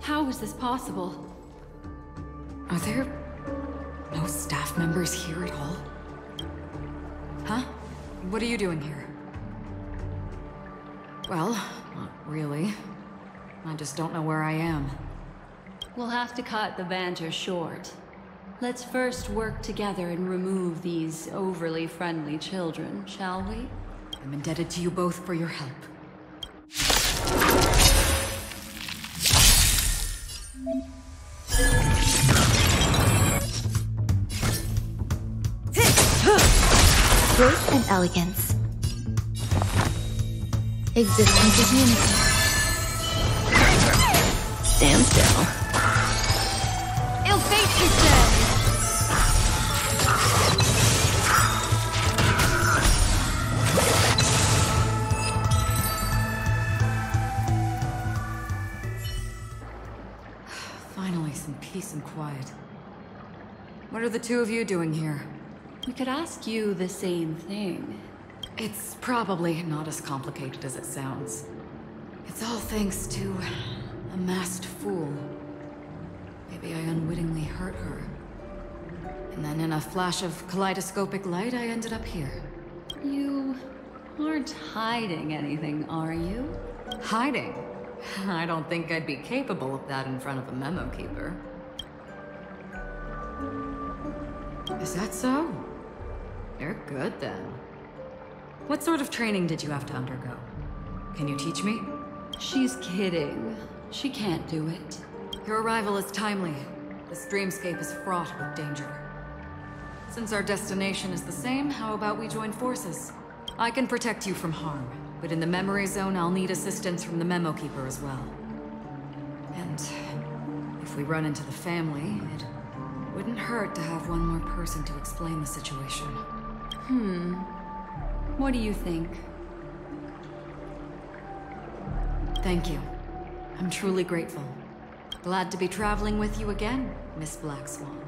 How is this possible? Are there no staff members here at all? Huh? What are you doing here? Well, not really. I just don't know where I am. We'll have to cut the banter short. Let's first work together and remove these overly friendly children, shall we? I'm indebted to you both for your help. Grace and elegance. Existence is unity. Stand still. Ill fate is dead. Finally, some peace and quiet. What are the two of you doing here? We could ask you the same thing. It's probably not as complicated as it sounds. It's all thanks to a masked fool. Maybe I unwittingly hurt her. And then in a flash of kaleidoscopic light, I ended up here. You aren't hiding anything, are you? Hiding? I don't think I'd be capable of that in front of a memo keeper. Is that so? You're good then. What sort of training did you have to undergo? Can you teach me? She's kidding. She can't do it. Your arrival is timely. This dreamscape is fraught with danger. Since our destination is the same, how about we join forces? I can protect you from harm, but in the memory zone, I'll need assistance from the memo keeper as well. And if we run into the family, it wouldn't hurt to have one more person to explain the situation. What do you think? Thank you. I'm truly grateful. Glad to be traveling with you again, Miss Black Swan.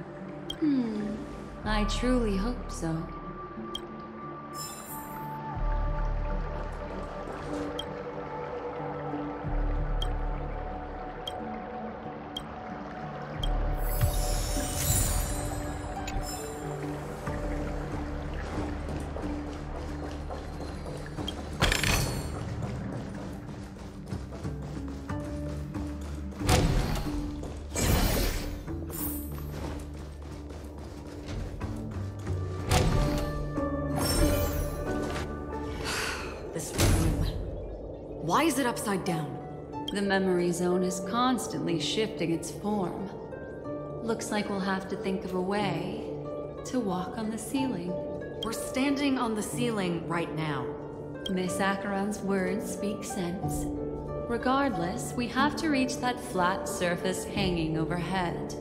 I truly hope so. Why is it upside down? The memory zone is constantly shifting its form. Looks like we'll have to think of a way to walk on the ceiling. We're standing on the ceiling right now. Miss Acheron's words speak sense. Regardless, we have to reach that flat surface hanging overhead.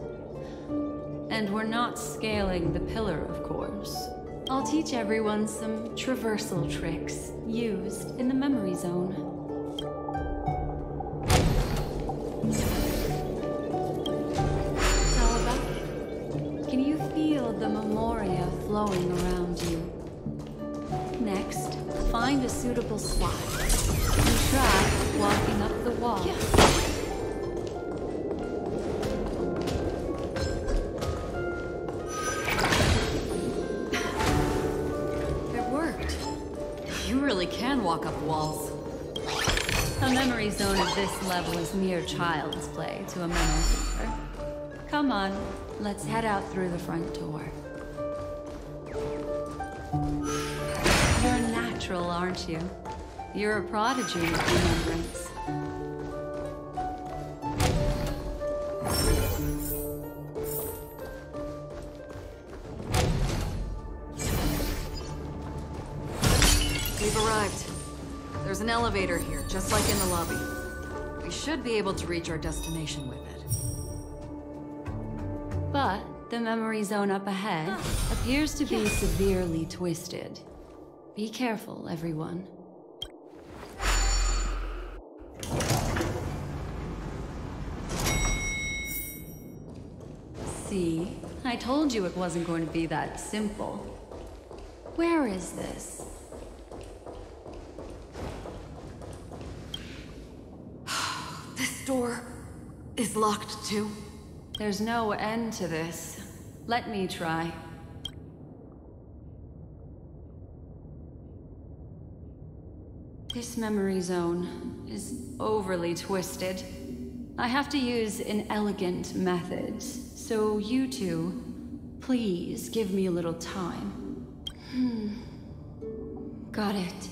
And we're not scaling the pillar, of course. I'll teach everyone some traversal tricks used in the memory zone. How about it? Can you feel the memoria flowing around you? Next, find a suitable spot and try walking up the wall. It worked. You really can walk up walls. A memory zone of this level is mere child's play to a memory keeper. Come on, let's head out through the front door. You're a natural, aren't you? You're a prodigy of remembrance. We've arrived. There's an elevator here, just like in the lobby. We should be able to reach our destination with it. But the memory zone up ahead appears to be severely twisted. Be careful, everyone. See? I told you it wasn't going to be that simple. Where is this? This door is locked too. There's no end to this. Let me try. This memory zone is overly twisted. I have to use inelegant methods, so you two, please give me a little time. Got it.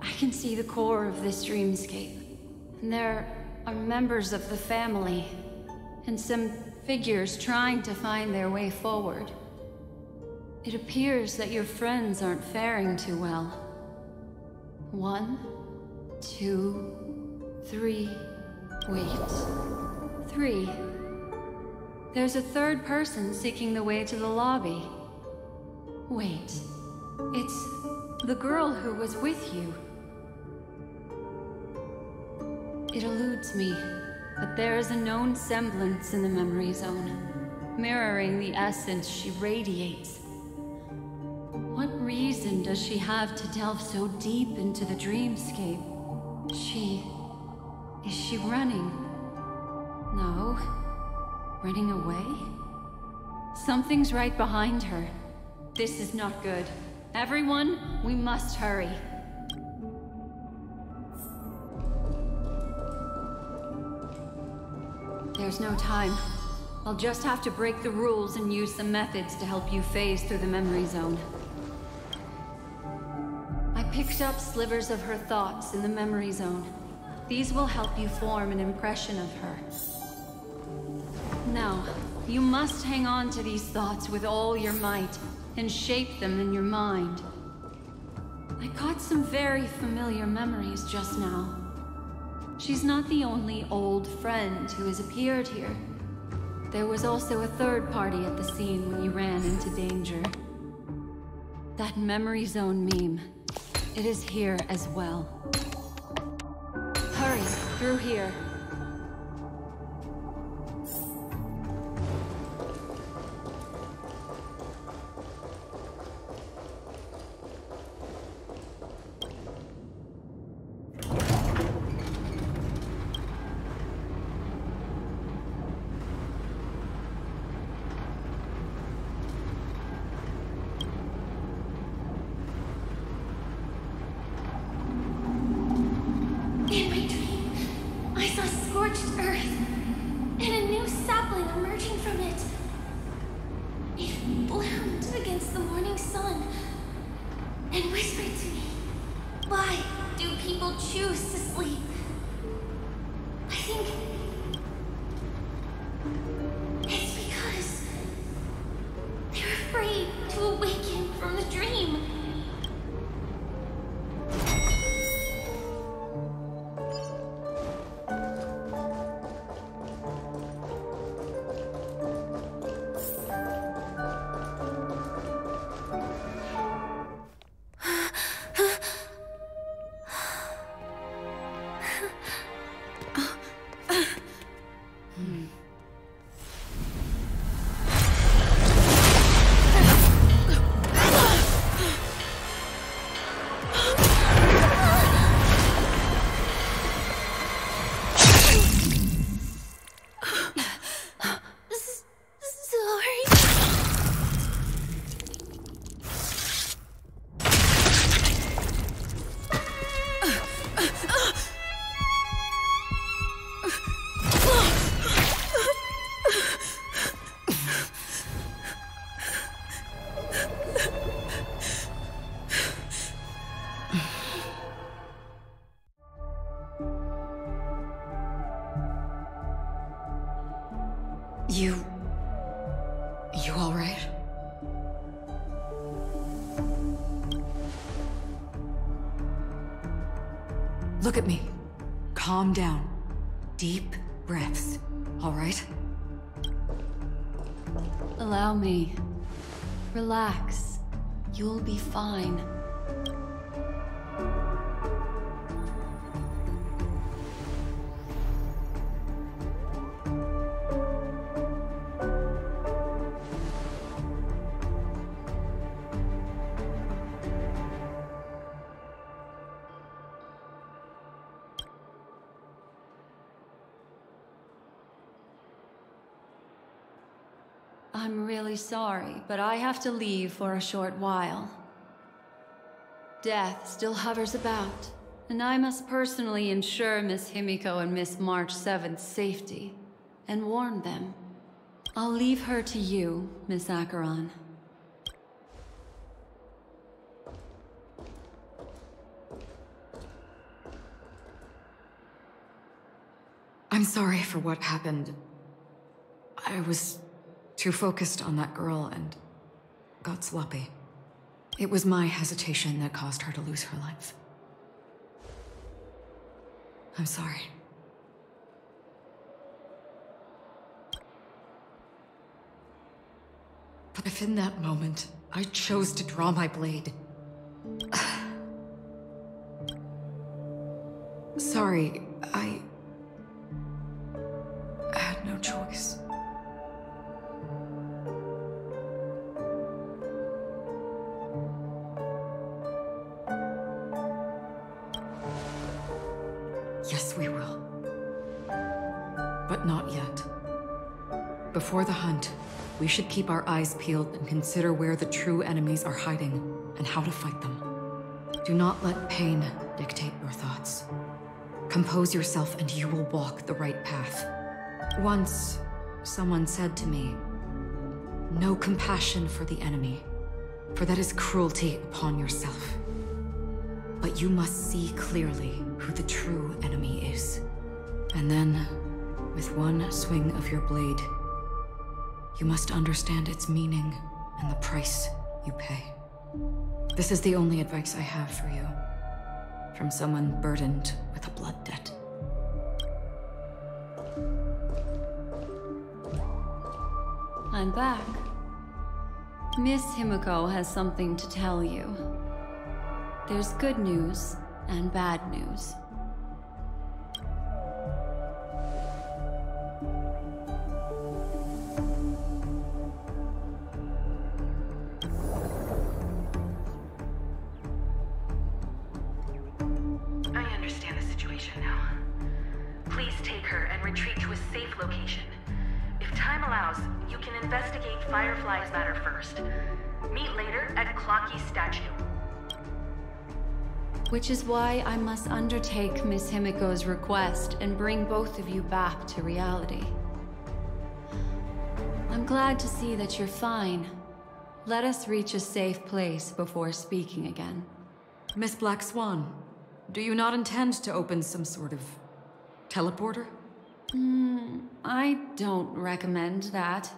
I can see the core of this dreamscape. And there are members of the family, and some figures trying to find their way forward. It appears that your friends aren't faring too well. 1, 2, 3. Wait. 3. There's a third person seeking the way to the lobby. Wait. It's the girl who was with you. It eludes me, but there is a known semblance in the memory zone, mirroring the essence she radiates. What reason does she have to delve so deep into the dreamscape? Is she running? No. Running away? Something's right behind her. This is not good. Everyone, we must hurry. There's no time. I'll just have to break the rules and use some methods to help you phase through the memory zone. I picked up slivers of her thoughts in the memory zone. These will help you form an impression of her. Now, you must hang on to these thoughts with all your might and shape them in your mind. I caught some very familiar memories just now. She's not the only old friend who has appeared here. There was also a third party at the scene when you ran into danger. That memory zone meme. It is here as well. Hurry, through here. In my dream, I saw don't choose to sleep. I think it's because they're afraid to awaken from the dream. You all right? Look at me. Calm down. Deep breaths, all right? Allow me. Relax. You'll be fine. I'm really sorry, but I have to leave for a short while. Death still hovers about, and I must personally ensure Miss Himiko and Miss March 7th's safety, and warn them. I'll leave her to you, Miss Acheron. I'm sorry for what happened. I was too focused on that girl and got sloppy. It was my hesitation that caused her to lose her life. I'm sorry. But if in that moment I chose to draw my blade... Sorry, I had no choice. Yes, we will. But not yet. Before the hunt, we should keep our eyes peeled and consider where the true enemies are hiding and how to fight them. Do not let pain dictate your thoughts. Compose yourself and you will walk the right path. Once, someone said to me, "No compassion for the enemy, for that is cruelty upon yourself. But you must see clearly who the true enemy is. And then, with one swing of your blade, you must understand its meaning and the price you pay." This is the only advice I have for you, from someone burdened with a blood debt. I'm back. Miss Himiko has something to tell you. There's good news and bad news. I understand the situation now. Please take her and retreat to a safe location. If time allows, you can investigate Firefly's matter first. Meet later at Clocky's statue. Which is why I must undertake Miss Himiko's request and bring both of you back to reality. I'm glad to see that you're fine. Let us reach a safe place before speaking again. Miss Black Swan, Do you not intend to open some sort of teleporter? I don't recommend that.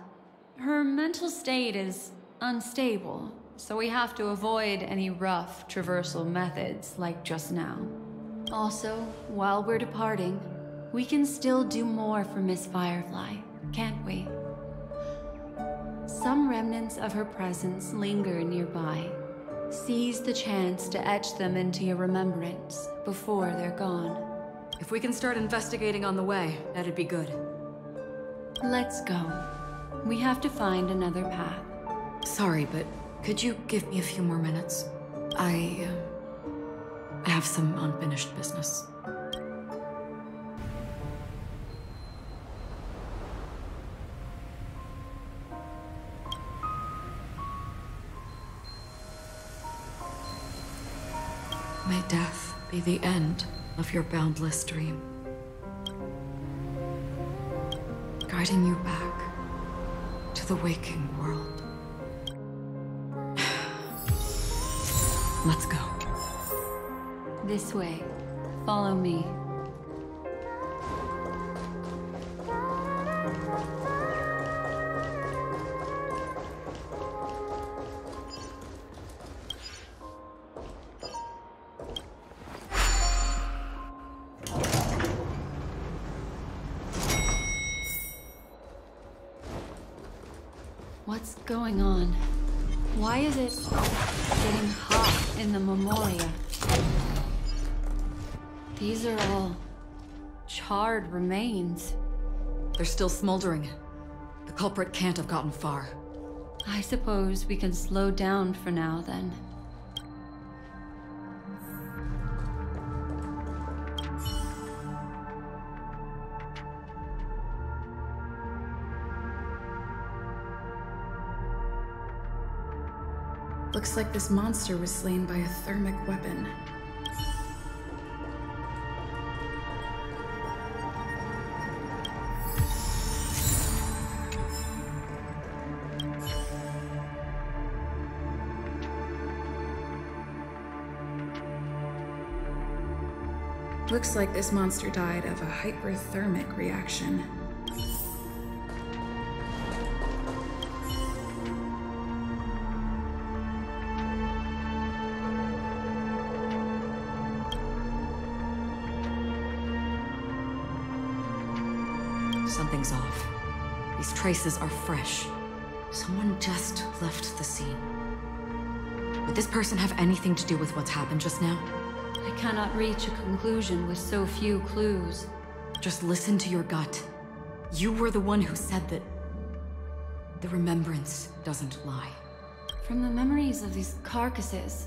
Her mental state is unstable, so we have to avoid any rough traversal methods like just now. Also, while we're departing, we can still do more for Miss Firefly, can't we? Some remnants of her presence linger nearby. Seize the chance to etch them into your remembrance before they're gone. If we can start investigating on the way, that'd be good. Let's go. We have to find another path. Sorry, but could you give me a few more minutes? I have some unfinished business. May death be the end of your boundless dream, guiding you back to the waking world. Let's go. This way. Follow me. What's going on? Why is it getting hot in the Memoria? These are all charred remains. They're still smoldering. The culprit can't have gotten far. I suppose we can slow down for now, then. Looks like this monster was slain by a thermic weapon. Looks like this monster died of a hyperthermic reaction. Something's off. These traces are fresh. Someone just left the scene. Would this person have anything to do with what's happened just now? I cannot reach a conclusion with so few clues. Just listen to your gut. You were the one who said that the remembrance doesn't lie. From the memories of these carcasses,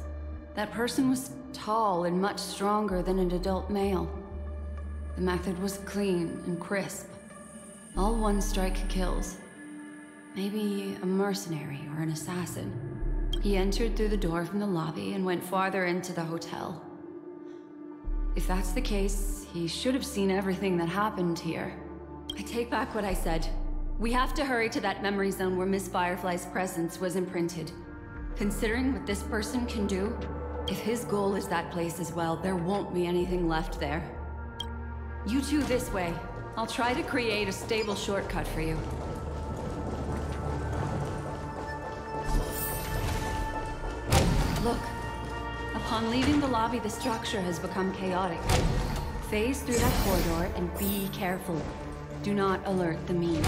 that person was tall and much stronger than an adult male. The method was clean and crisp. All one-strike kills. Maybe a mercenary or an assassin. He entered through the door from the lobby and went farther into the hotel. If that's the case, he should have seen everything that happened here. I take back what I said. We have to hurry to that memory zone where Miss Firefly's presence was imprinted. Considering what this person can do, if his goal is that place as well, there won't be anything left there. You two this way. I'll try to create a stable shortcut for you. Look. Upon leaving the lobby, the structure has become chaotic. Phase through that corridor and be careful. Do not alert the meme.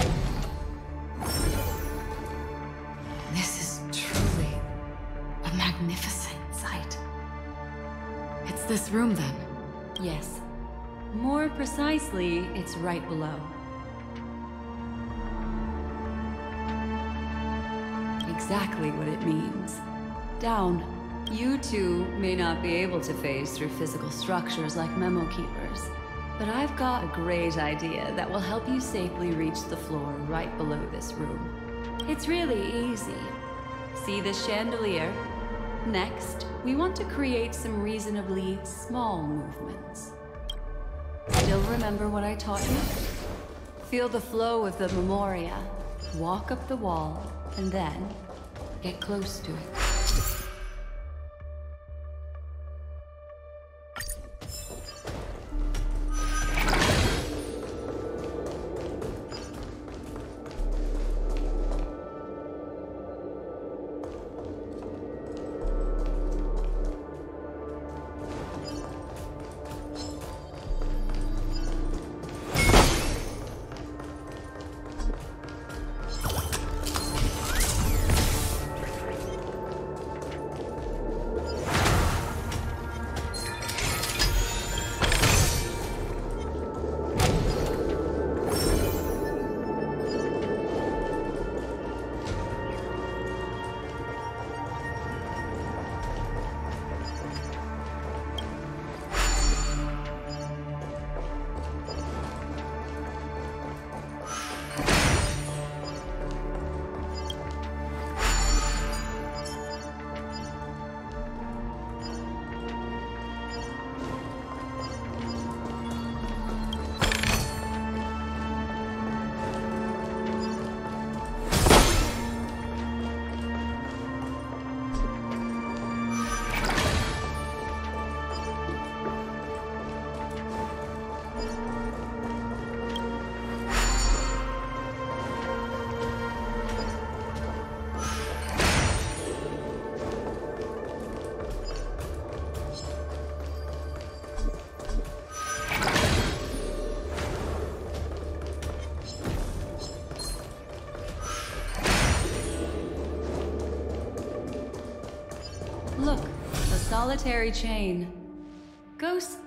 This is truly a magnificent sight. It's this room, then? Yes. More precisely, it's right below. Exactly what it means. Down. You two may not be able to phase through physical structures like Memo Keepers, but I've got a great idea that will help you safely reach the floor right below this room. It's really easy. See this chandelier? Next, we want to create some reasonably small movements. Still remember what I taught you? Feel the flow of the Memoria, walk up the wall, and then get close to it. solitary chain. Ghost.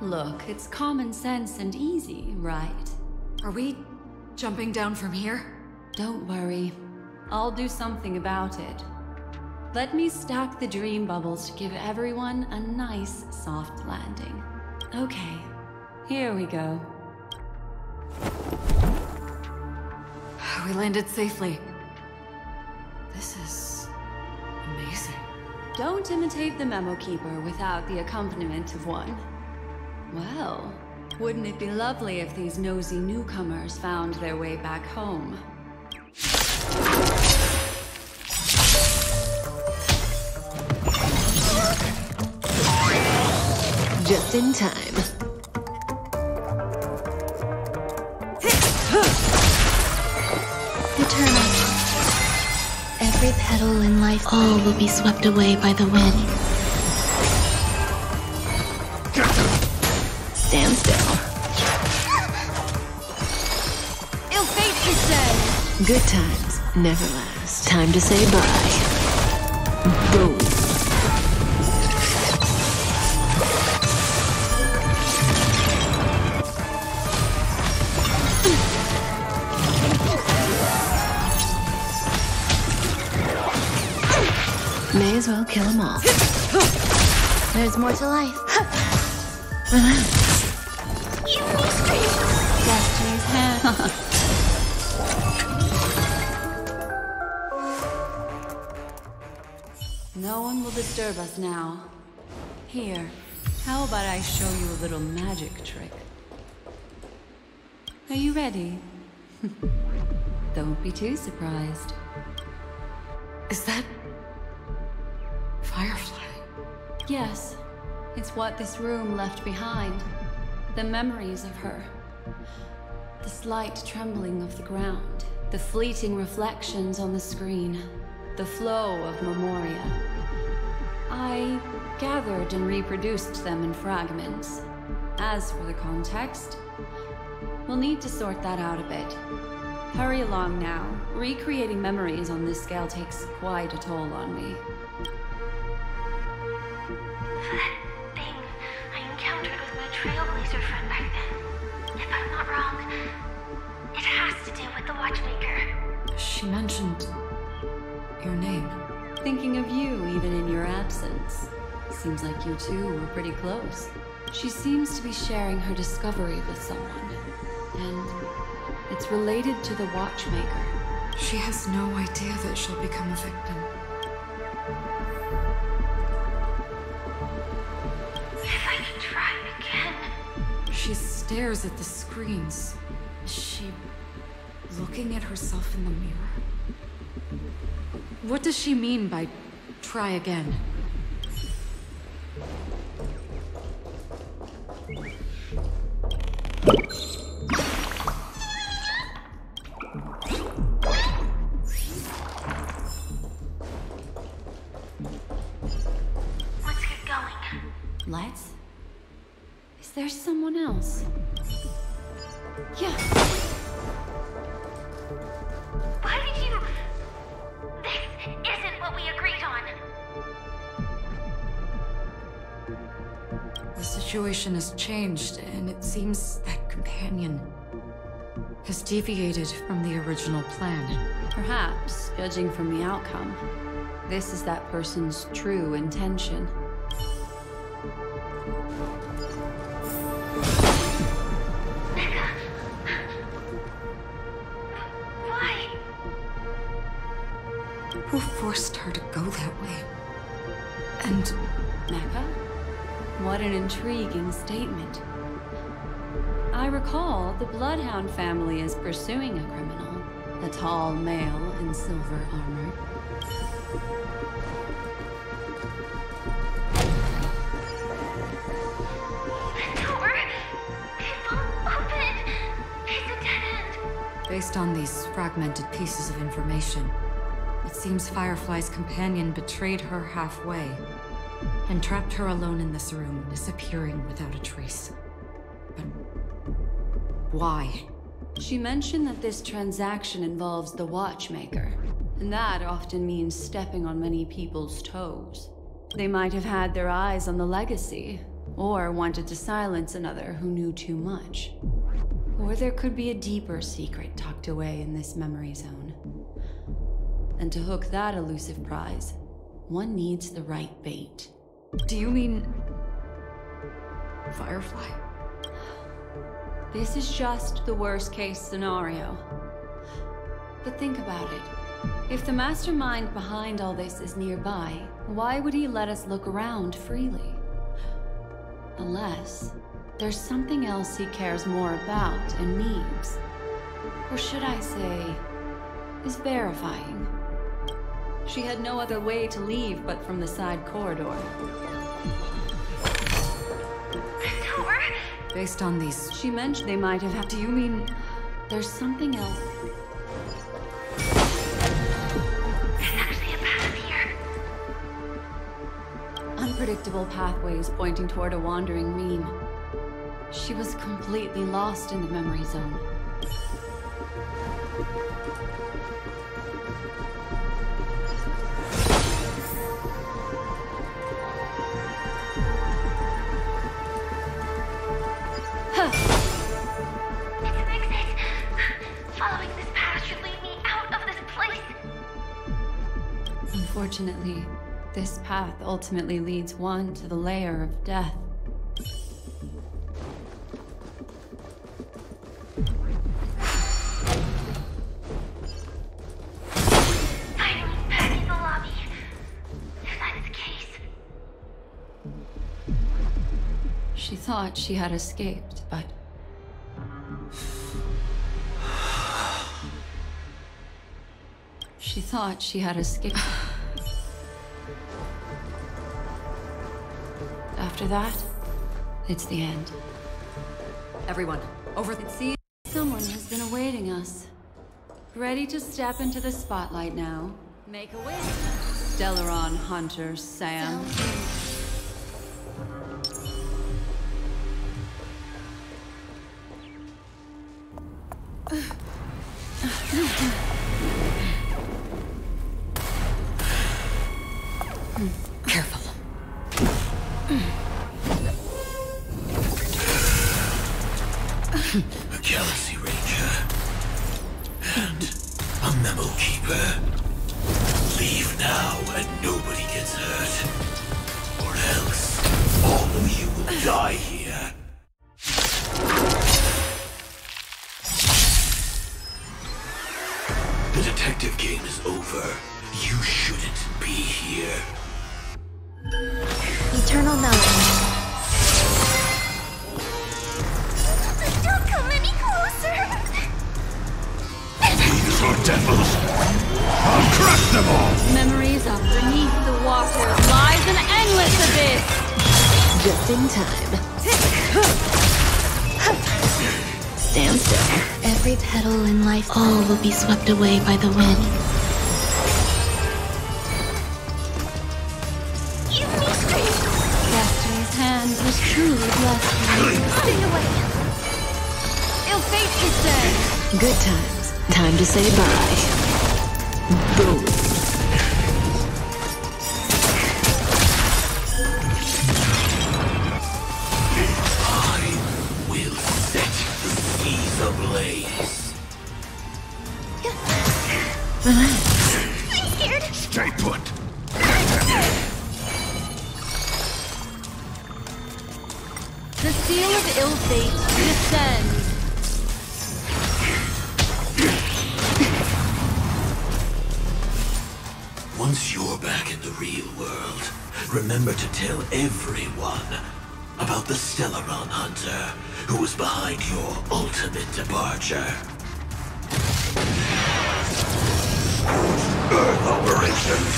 Look, it's common sense and easy, right? Are we jumping down from here? Don't worry. I'll do something about it. Let me stack the dream bubbles to give everyone a nice, soft landing. Okay, here we go. We landed safely. This is amazing. Don't imitate the memo keeper without the accompaniment of one. Well, wouldn't it be lovely if these nosy newcomers found their way back home? Just in time. Eternal. Every petal in life, all will be swept away by the wind. Stand still. Ill fate, you say? Good times never last. Time to say bye. Boom. May as well kill them all. There's more to life. Relax. You mystery. Destiny's hand. No one will disturb us now. Here, how about I show you a little magic trick? Are you ready? Don't be too surprised. Is that Firefly? Yes, it's what this room left behind. The memories of her. The slight trembling of the ground. The fleeting reflections on the screen. The flow of memoria. I gathered and reproduced them in fragments. As for the context, we'll need to sort that out a bit. Hurry along now. Recreating memories on this scale takes quite a toll on me. That thing I encountered with my Trailblazer friend back then. If I'm not wrong, it has to do with the Watchmaker. She mentioned your name. Thinking of you even in your absence. Seems like you two were pretty close. She seems to be sharing her discovery with someone. And it's related to the Watchmaker. She has no idea that she'll become a victim. If I could try again. She stares at the screens. Is she looking at herself in the mirror? What does she mean by try again? Let's get going. Let's? Is there someone else? Yeah. Why did you... This isn't what we agreed on. The situation has changed, and it seems that companion has deviated from the original plan. Perhaps, judging from the outcome, this is that person's true intention. Why? Who forced her to go that way? And Mecca? What an intriguing statement. I recall the Bloodhound family is pursuing a criminal, a tall male in silver armor. The door! It won't open! It's a dead end! based on these fragmented pieces of information, it seems Firefly's companion betrayed her halfway and trapped her alone in this room, disappearing without a trace. But Why? She mentioned that this transaction involves the Watchmaker, and that often means stepping on many people's toes. They might have had their eyes on the legacy, or wanted to silence another who knew too much. Or there could be a deeper secret tucked away in this memory zone. And to hook that elusive prize, one needs the right bait. Do you mean... Firefly? This is just the worst-case scenario. But think about it. If the mastermind behind all this is nearby, why would he let us look around freely? Unless there's something else he cares more about and needs. Or should I say, is verifying. She had no other way to leave but from the side corridor. Door? Based on these... She mentioned they might have had... Do you mean there's something else? There's actually a path here. Unpredictable pathways pointing toward a wandering Reem. She was completely lost in the memory zone. It's an exit. Following this path should lead me out of this place. Unfortunately, this path ultimately leads one to the lair of death. Finally back in the lobby. If that's the case. She thought she had escaped, but... She thought she had escaped. After that, it's the end. Everyone, over the... It seems someone has been awaiting us. Ready to step into the spotlight now. Make a wish. Stellaron Hunter Sam. Careful. A Galaxy Ranger. And a Memo Keeper. Leave now and nobody gets hurt. Or else, all of you will die here. The detective game is over. You shouldn't be here. Eternal Mountain. Don't come any closer. These are devils. I'll crush them all. Memories of beneath the water lies an endless abyss. Just in time. Stand still. Every petal in life, all will be swept away by the wind. Give me strength. Destiny's hand has truly blessed me. Running away. Ill fate is dead. Good times. Time to say bye. Boom. I will set the seas ablaze. I'm scared. Stay put. The seal of ill fate descends. Once you're back in the real world, remember to tell everyone about the Stellaron Hunter who was behind your ultimate departure. Earth operations.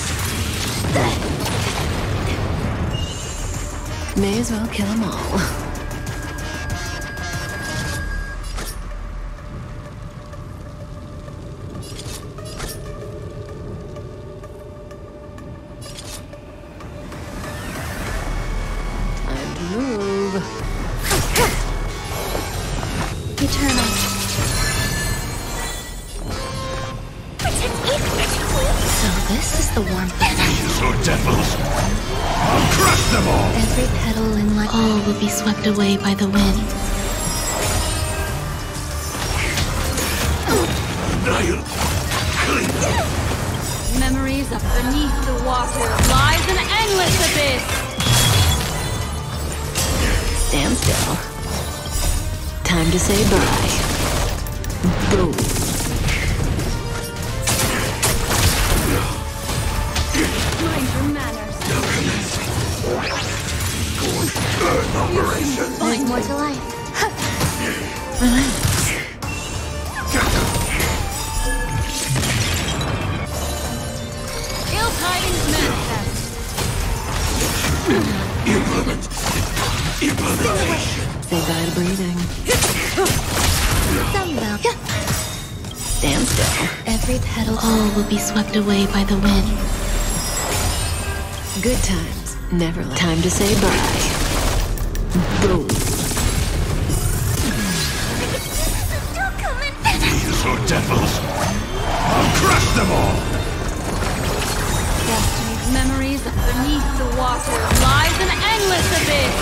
May as well kill them all. Time to move. eternal. So this is the warmth of life. Or devils! I'll crush them all! Every petal in life, all will be swept away by the wind. Memories of beneath the water lies an endless abyss. Stand still. Time to say bye. Boom. Mind your manners. There's more to life. Ill tidings manifest. Say bye to breathing. Stand still. Every petal, all will be swept away by the wind. Good times, never let. Time to say bye. Boom. Angels or devils! I'll crush them all! Memories of beneath the water lies an endless abyss.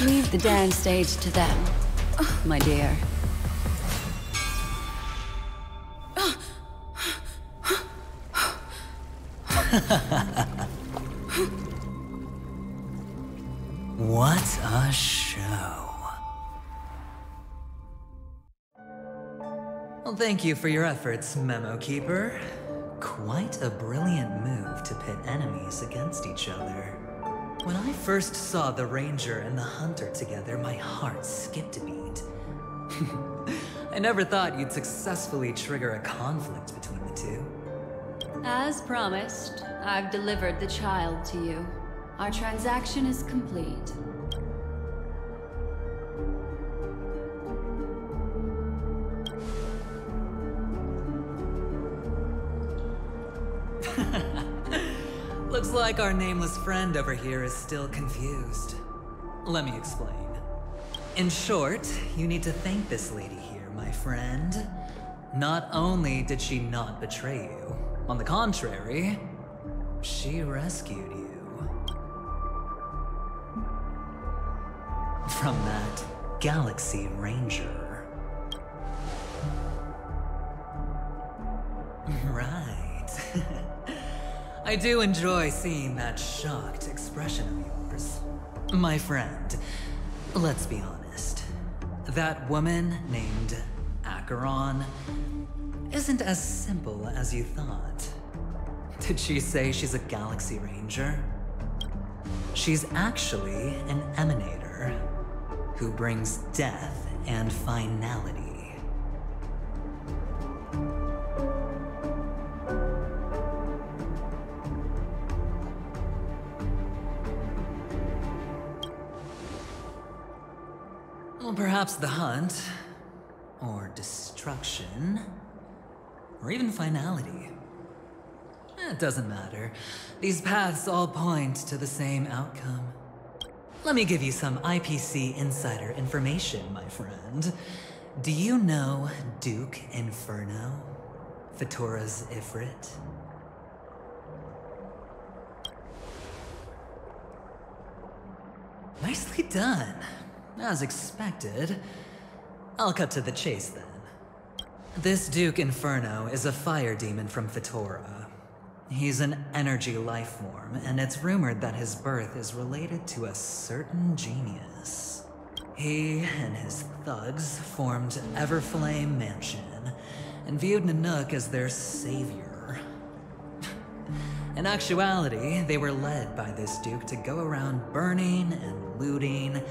Leave the dance stage to them, my dear. What a show. Well, thank you for your efforts, Memo Keeper. Quite a brilliant move to pit enemies against each other. When I first saw the Ranger and the Hunter together, my heart skipped a beat. I never thought you'd successfully trigger a conflict between the two. As promised, I've delivered the child to you. Our transaction is complete. Looks like our nameless friend over here is still confused. Let me explain. In short, you need to thank this lady here, my friend. Not only did she not betray you, on the contrary, she rescued you. From that Galaxy Ranger. Right. I do enjoy seeing that shocked expression of yours. My friend, let's be honest. That woman named Acheron isn't as simple as you thought. Did she say she's a Galaxy Ranger? She's actually an emanator who brings death and finality. Well, perhaps the hunt, or destruction, or even finality. It doesn't matter. These paths all point to the same outcome. Let me give you some IPC insider information, my friend. Do you know Duke Inferno? Fatora's Ifrit? Nicely done. As expected. I'll cut to the chase then. This Duke Inferno is a fire demon from Fatora. He's an energy life form, and it's rumored that his birth is related to a certain genius. He and his thugs formed Everflame Mansion, and viewed Nanook as their savior. In actuality, they were led by this Duke to go around burning and looting,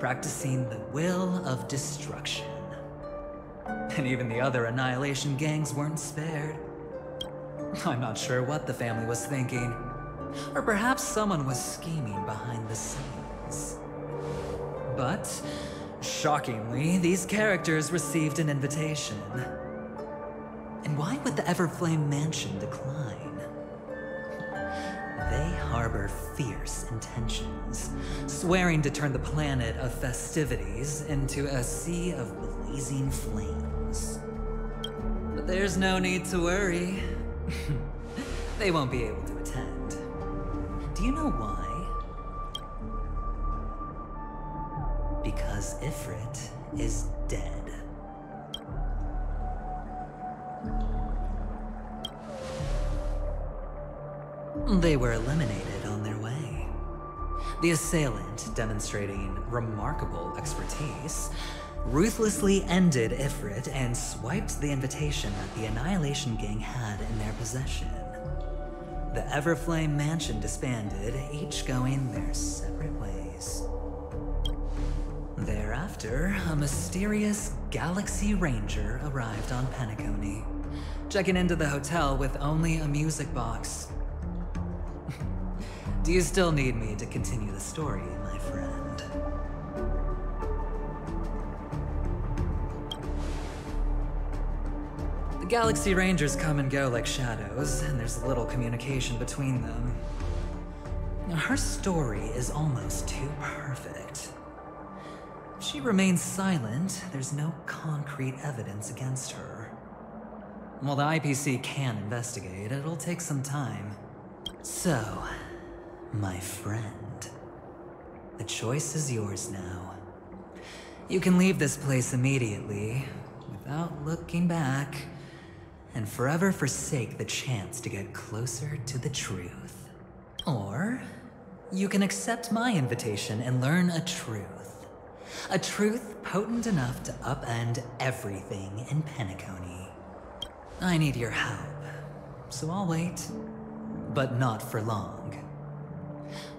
practicing the will of destruction. And even the other Annihilation gangs weren't spared. I'm not sure what the family was thinking. Or perhaps someone was scheming behind the scenes. But, shockingly, these characters received an invitation. And why would the Everflame Mansion decline? They harbor fierce intentions, swearing to turn the planet of festivities into a sea of blazing flames. But there's no need to worry. They won't be able to attend. Do you know why? Because Ifrit is dead. They were eliminated on their way. The assailant, demonstrating remarkable expertise, ruthlessly ended Ifrit and swiped the invitation that the Annihilation Gang had in their possession. The Everflame Mansion disbanded, each going their separate ways. Thereafter, a mysterious Galaxy Ranger arrived on Penacony, checking into the hotel with only a music box. Do you still need me to continue the story, my friend? The Galaxy Rangers come and go like shadows, and there's little communication between them. Now, her story is almost too perfect. If she remains silent, there's no concrete evidence against her. While the IPC can investigate, it'll take some time. So, my friend, the choice is yours now. You can leave this place immediately, without looking back, and forever forsake the chance to get closer to the truth. Or, you can accept my invitation and learn a truth. A truth potent enough to upend everything in Penacony. I need your help, so I'll wait, but not for long.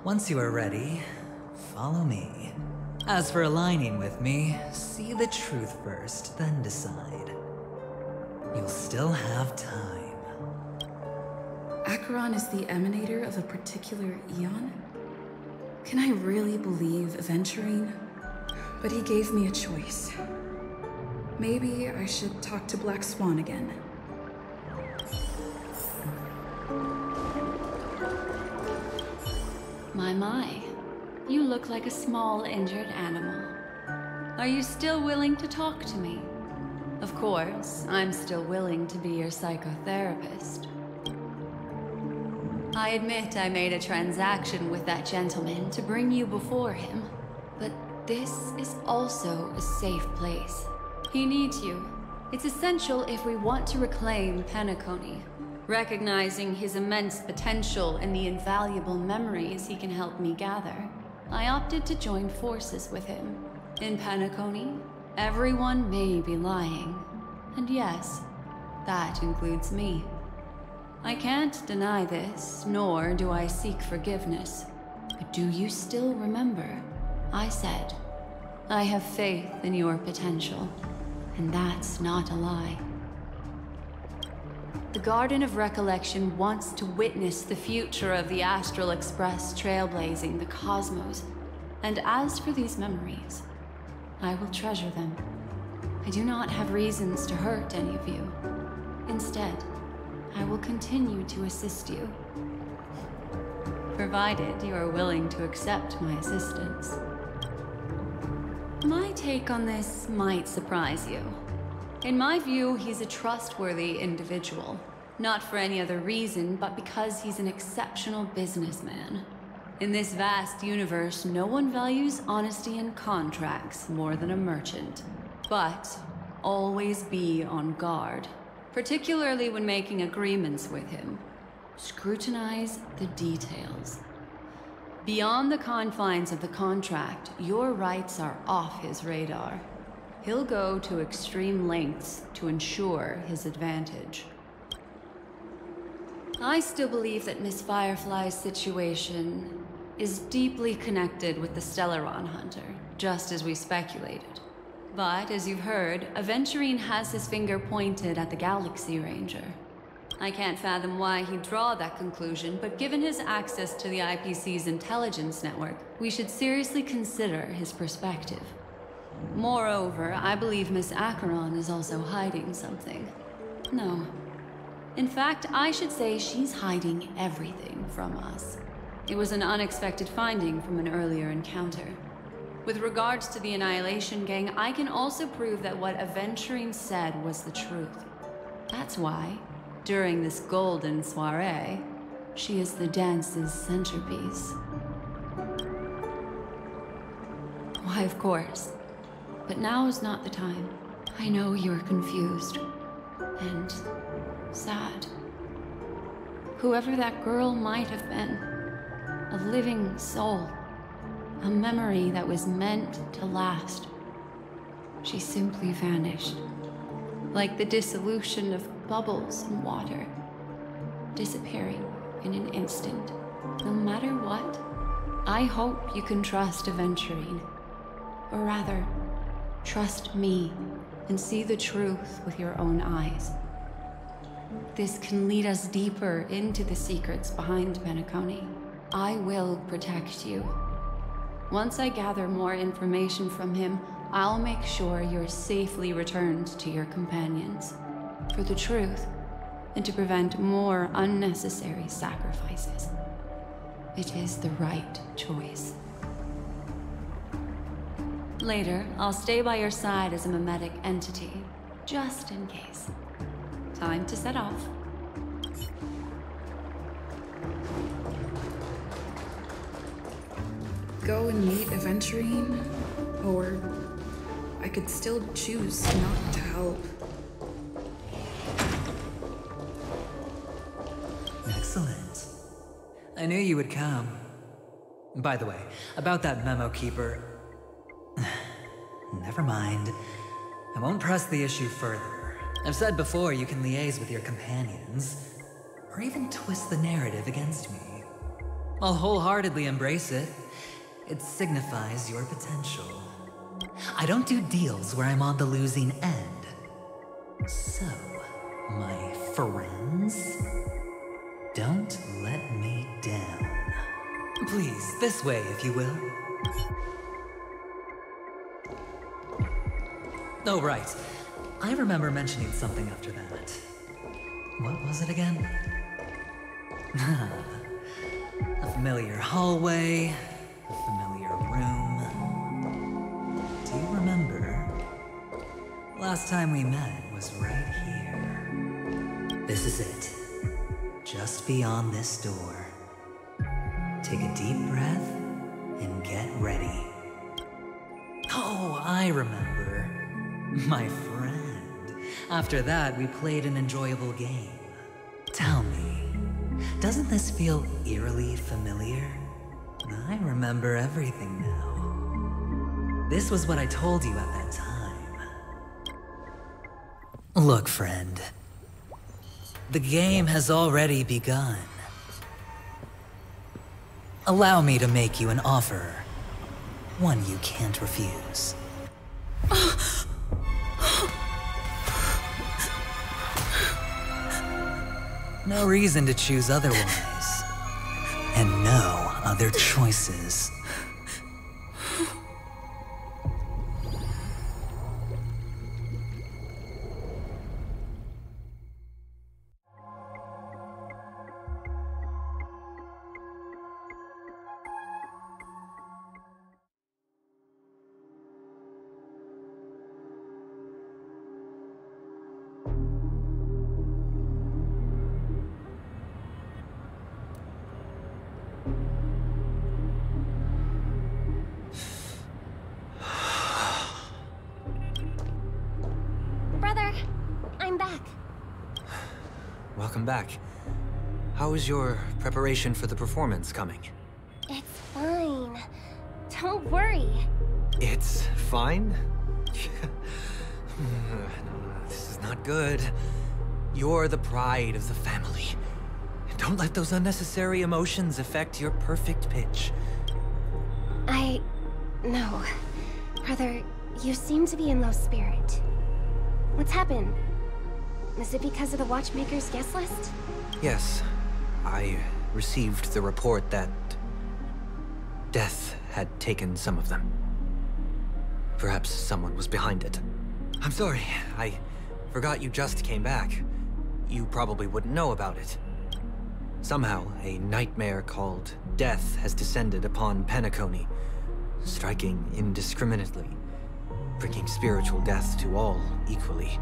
Once you are ready, follow me. As for aligning with me, see the truth first, then decide. You'll still have time. Acheron is the emanator of a particular eon? Can I really believe Aventurine? But he gave me a choice. Maybe I should talk to Black Swan again. My. You look like a small, injured animal. Are you still willing to talk to me? Of course, I'm still willing to be your psychotherapist. I admit I made a transaction with that gentleman to bring you before him, but this is also a safe place. He needs you. It's essential if we want to reclaim Penacony. Recognizing his immense potential and the invaluable memories he can help me gather, I opted to join forces with him. In Penacony, everyone may be lying. And yes, that includes me. I can't deny this, nor do I seek forgiveness. But do you still remember? I said, I have faith in your potential. And that's not a lie. The Garden of Recollection wants to witness the future of the Astral Express trailblazing the cosmos. And as for these memories, I will treasure them. I do not have reasons to hurt any of you. Instead, I will continue to assist you. Provided you are willing to accept my assistance. My take on this might surprise you. In my view, he's a trustworthy individual. Not for any other reason, but because he's an exceptional businessman. In this vast universe, no one values honesty and contracts more than a merchant. But always be on guard, particularly when making agreements with him. Scrutinize the details. Beyond the confines of the contract, your rights are off his radar. He'll go to extreme lengths to ensure his advantage. I still believe that Miss Firefly's situation is deeply connected with the Stellaron Hunter, just as we speculated. But, as you've heard, Aventurine has his finger pointed at the Galaxy Ranger. I can't fathom why he'd draw that conclusion, but given his access to the IPC's intelligence network, we should seriously consider his perspective. Moreover, I believe Miss Acheron is also hiding something. No. In fact, I should say she's hiding everything from us. It was an unexpected finding from an earlier encounter. With regards to the Annihilation Gang, I can also prove that what Aventurine said was the truth. That's why, during this golden soiree, she is the dance's centerpiece. Why, of course. But now is not the time. I know you're confused. And sad. Whoever that girl might have been, a living soul, a memory that was meant to last. She simply vanished, like the dissolution of bubbles in water, disappearing in an instant. No matter what, I hope you can trust Aventurine, or rather, trust me and see the truth with your own eyes. This can lead us deeper into the secrets behind Penacony. I will protect you. Once I gather more information from him, I'll make sure you're safely returned to your companions. For the truth, and to prevent more unnecessary sacrifices. It is the right choice. Later, I'll stay by your side as a mimetic entity, just in case. Time to set off. Go and meet Aventurine, or I could still choose not to help. Excellent. I knew you would come. By the way, about that memo keeper... Never mind. I won't press the issue further. I've said before you can liaise with your companions, or even twist the narrative against me. I'll wholeheartedly embrace it. It signifies your potential. I don't do deals where I'm on the losing end. So, my friends, don't let me down. Please, this way, if you will. Oh, right. I remember mentioning something after that. What was it again? A familiar hallway, a familiar room. Do you remember? Last time we met was right here. This is it. Just beyond this door. Take a deep breath and get ready. Oh, I remember. My friend. After that, we played an enjoyable game. Tell me, doesn't this feel eerily familiar? I remember everything now. This was what I told you at that time. Look, friend. The game has already begun. Allow me to make you an offer. One you can't refuse. No reason to choose otherwise. And no other choices. Welcome back. How is your preparation for the performance coming? It's fine. Don't worry. It's fine? This is not good. You're the pride of the family. Don't let those unnecessary emotions affect your perfect pitch. No. Brother, you seem to be in low spirit. What's happened? Is it because of the Watchmaker's guest list? Yes. I received the report that death had taken some of them. Perhaps someone was behind it. I'm sorry, I forgot you just came back. You probably wouldn't know about it. Somehow, a nightmare called death has descended upon Penacony, striking indiscriminately, bringing spiritual death to all equally,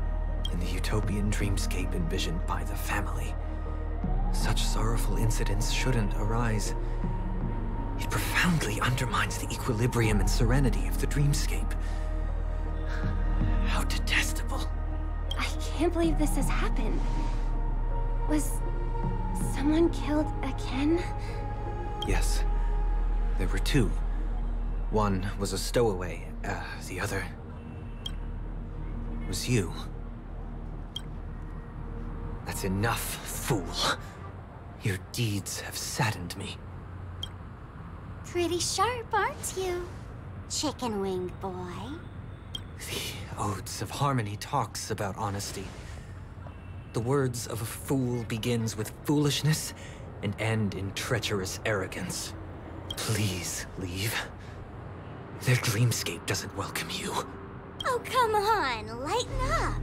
in the utopian dreamscape envisioned by the family. Such sorrowful incidents shouldn't arise. It profoundly undermines the equilibrium and serenity of the dreamscape. How detestable. I can't believe this has happened. Was someone killed again? Yes. There were two. One was a stowaway. The other was you. That's enough, fool. Your deeds have saddened me. Pretty sharp, aren't you, chicken-winged boy? The Odes of Harmony talks about honesty. The words of a fool begins with foolishness and end in treacherous arrogance. Please leave. Their dreamscape doesn't welcome you. Oh, come on, lighten up.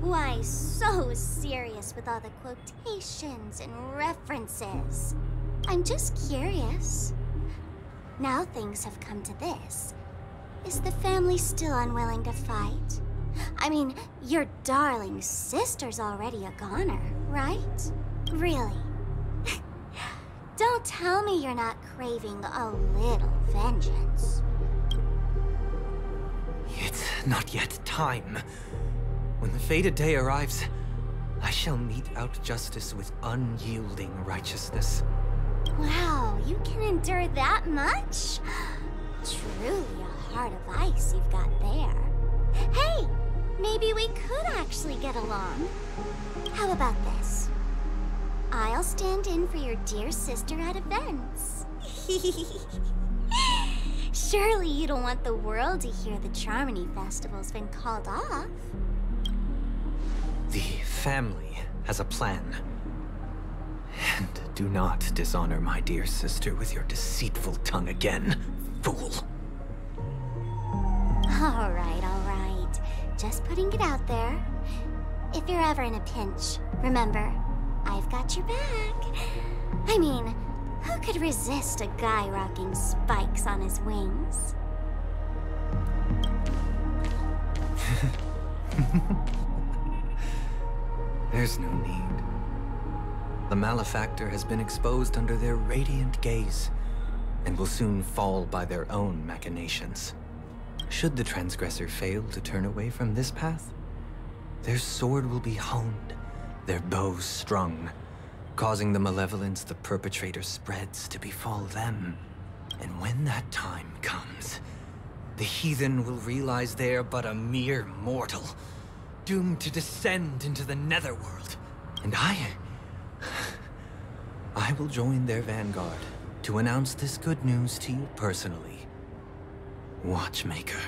Why so serious with all the quotations and references? I'm just curious. Now things have come to this. Is the family still unwilling to fight? I mean, your darling sister's already a goner, right? Really? Don't tell me you're not craving a little vengeance. It's not yet time. When the fated day arrives, I shall mete out justice with unyielding righteousness. Wow, you can endure that much? Truly a heart of ice you've got there. Hey, maybe we could actually get along. How about this? I'll stand in for your dear sister at events. Surely you don't want the world to hear the Charmony Festival's been called off. The family has a plan. And do not dishonor my dear sister with your deceitful tongue again, fool. All right. Just putting it out there. If you're ever in a pinch, remember, I've got your back. I mean, who could resist a guy rocking spikes on his wings? There's no need. The malefactor has been exposed under their radiant gaze, and will soon fall by their own machinations. Should the transgressor fail to turn away from this path, their sword will be honed, their bow strung, causing the malevolence the perpetrator spreads to befall them. And when that time comes, the heathen will realize they're but a mere mortal, doomed to descend into the netherworld. And I will join their vanguard to announce this good news to you personally, Watchmaker.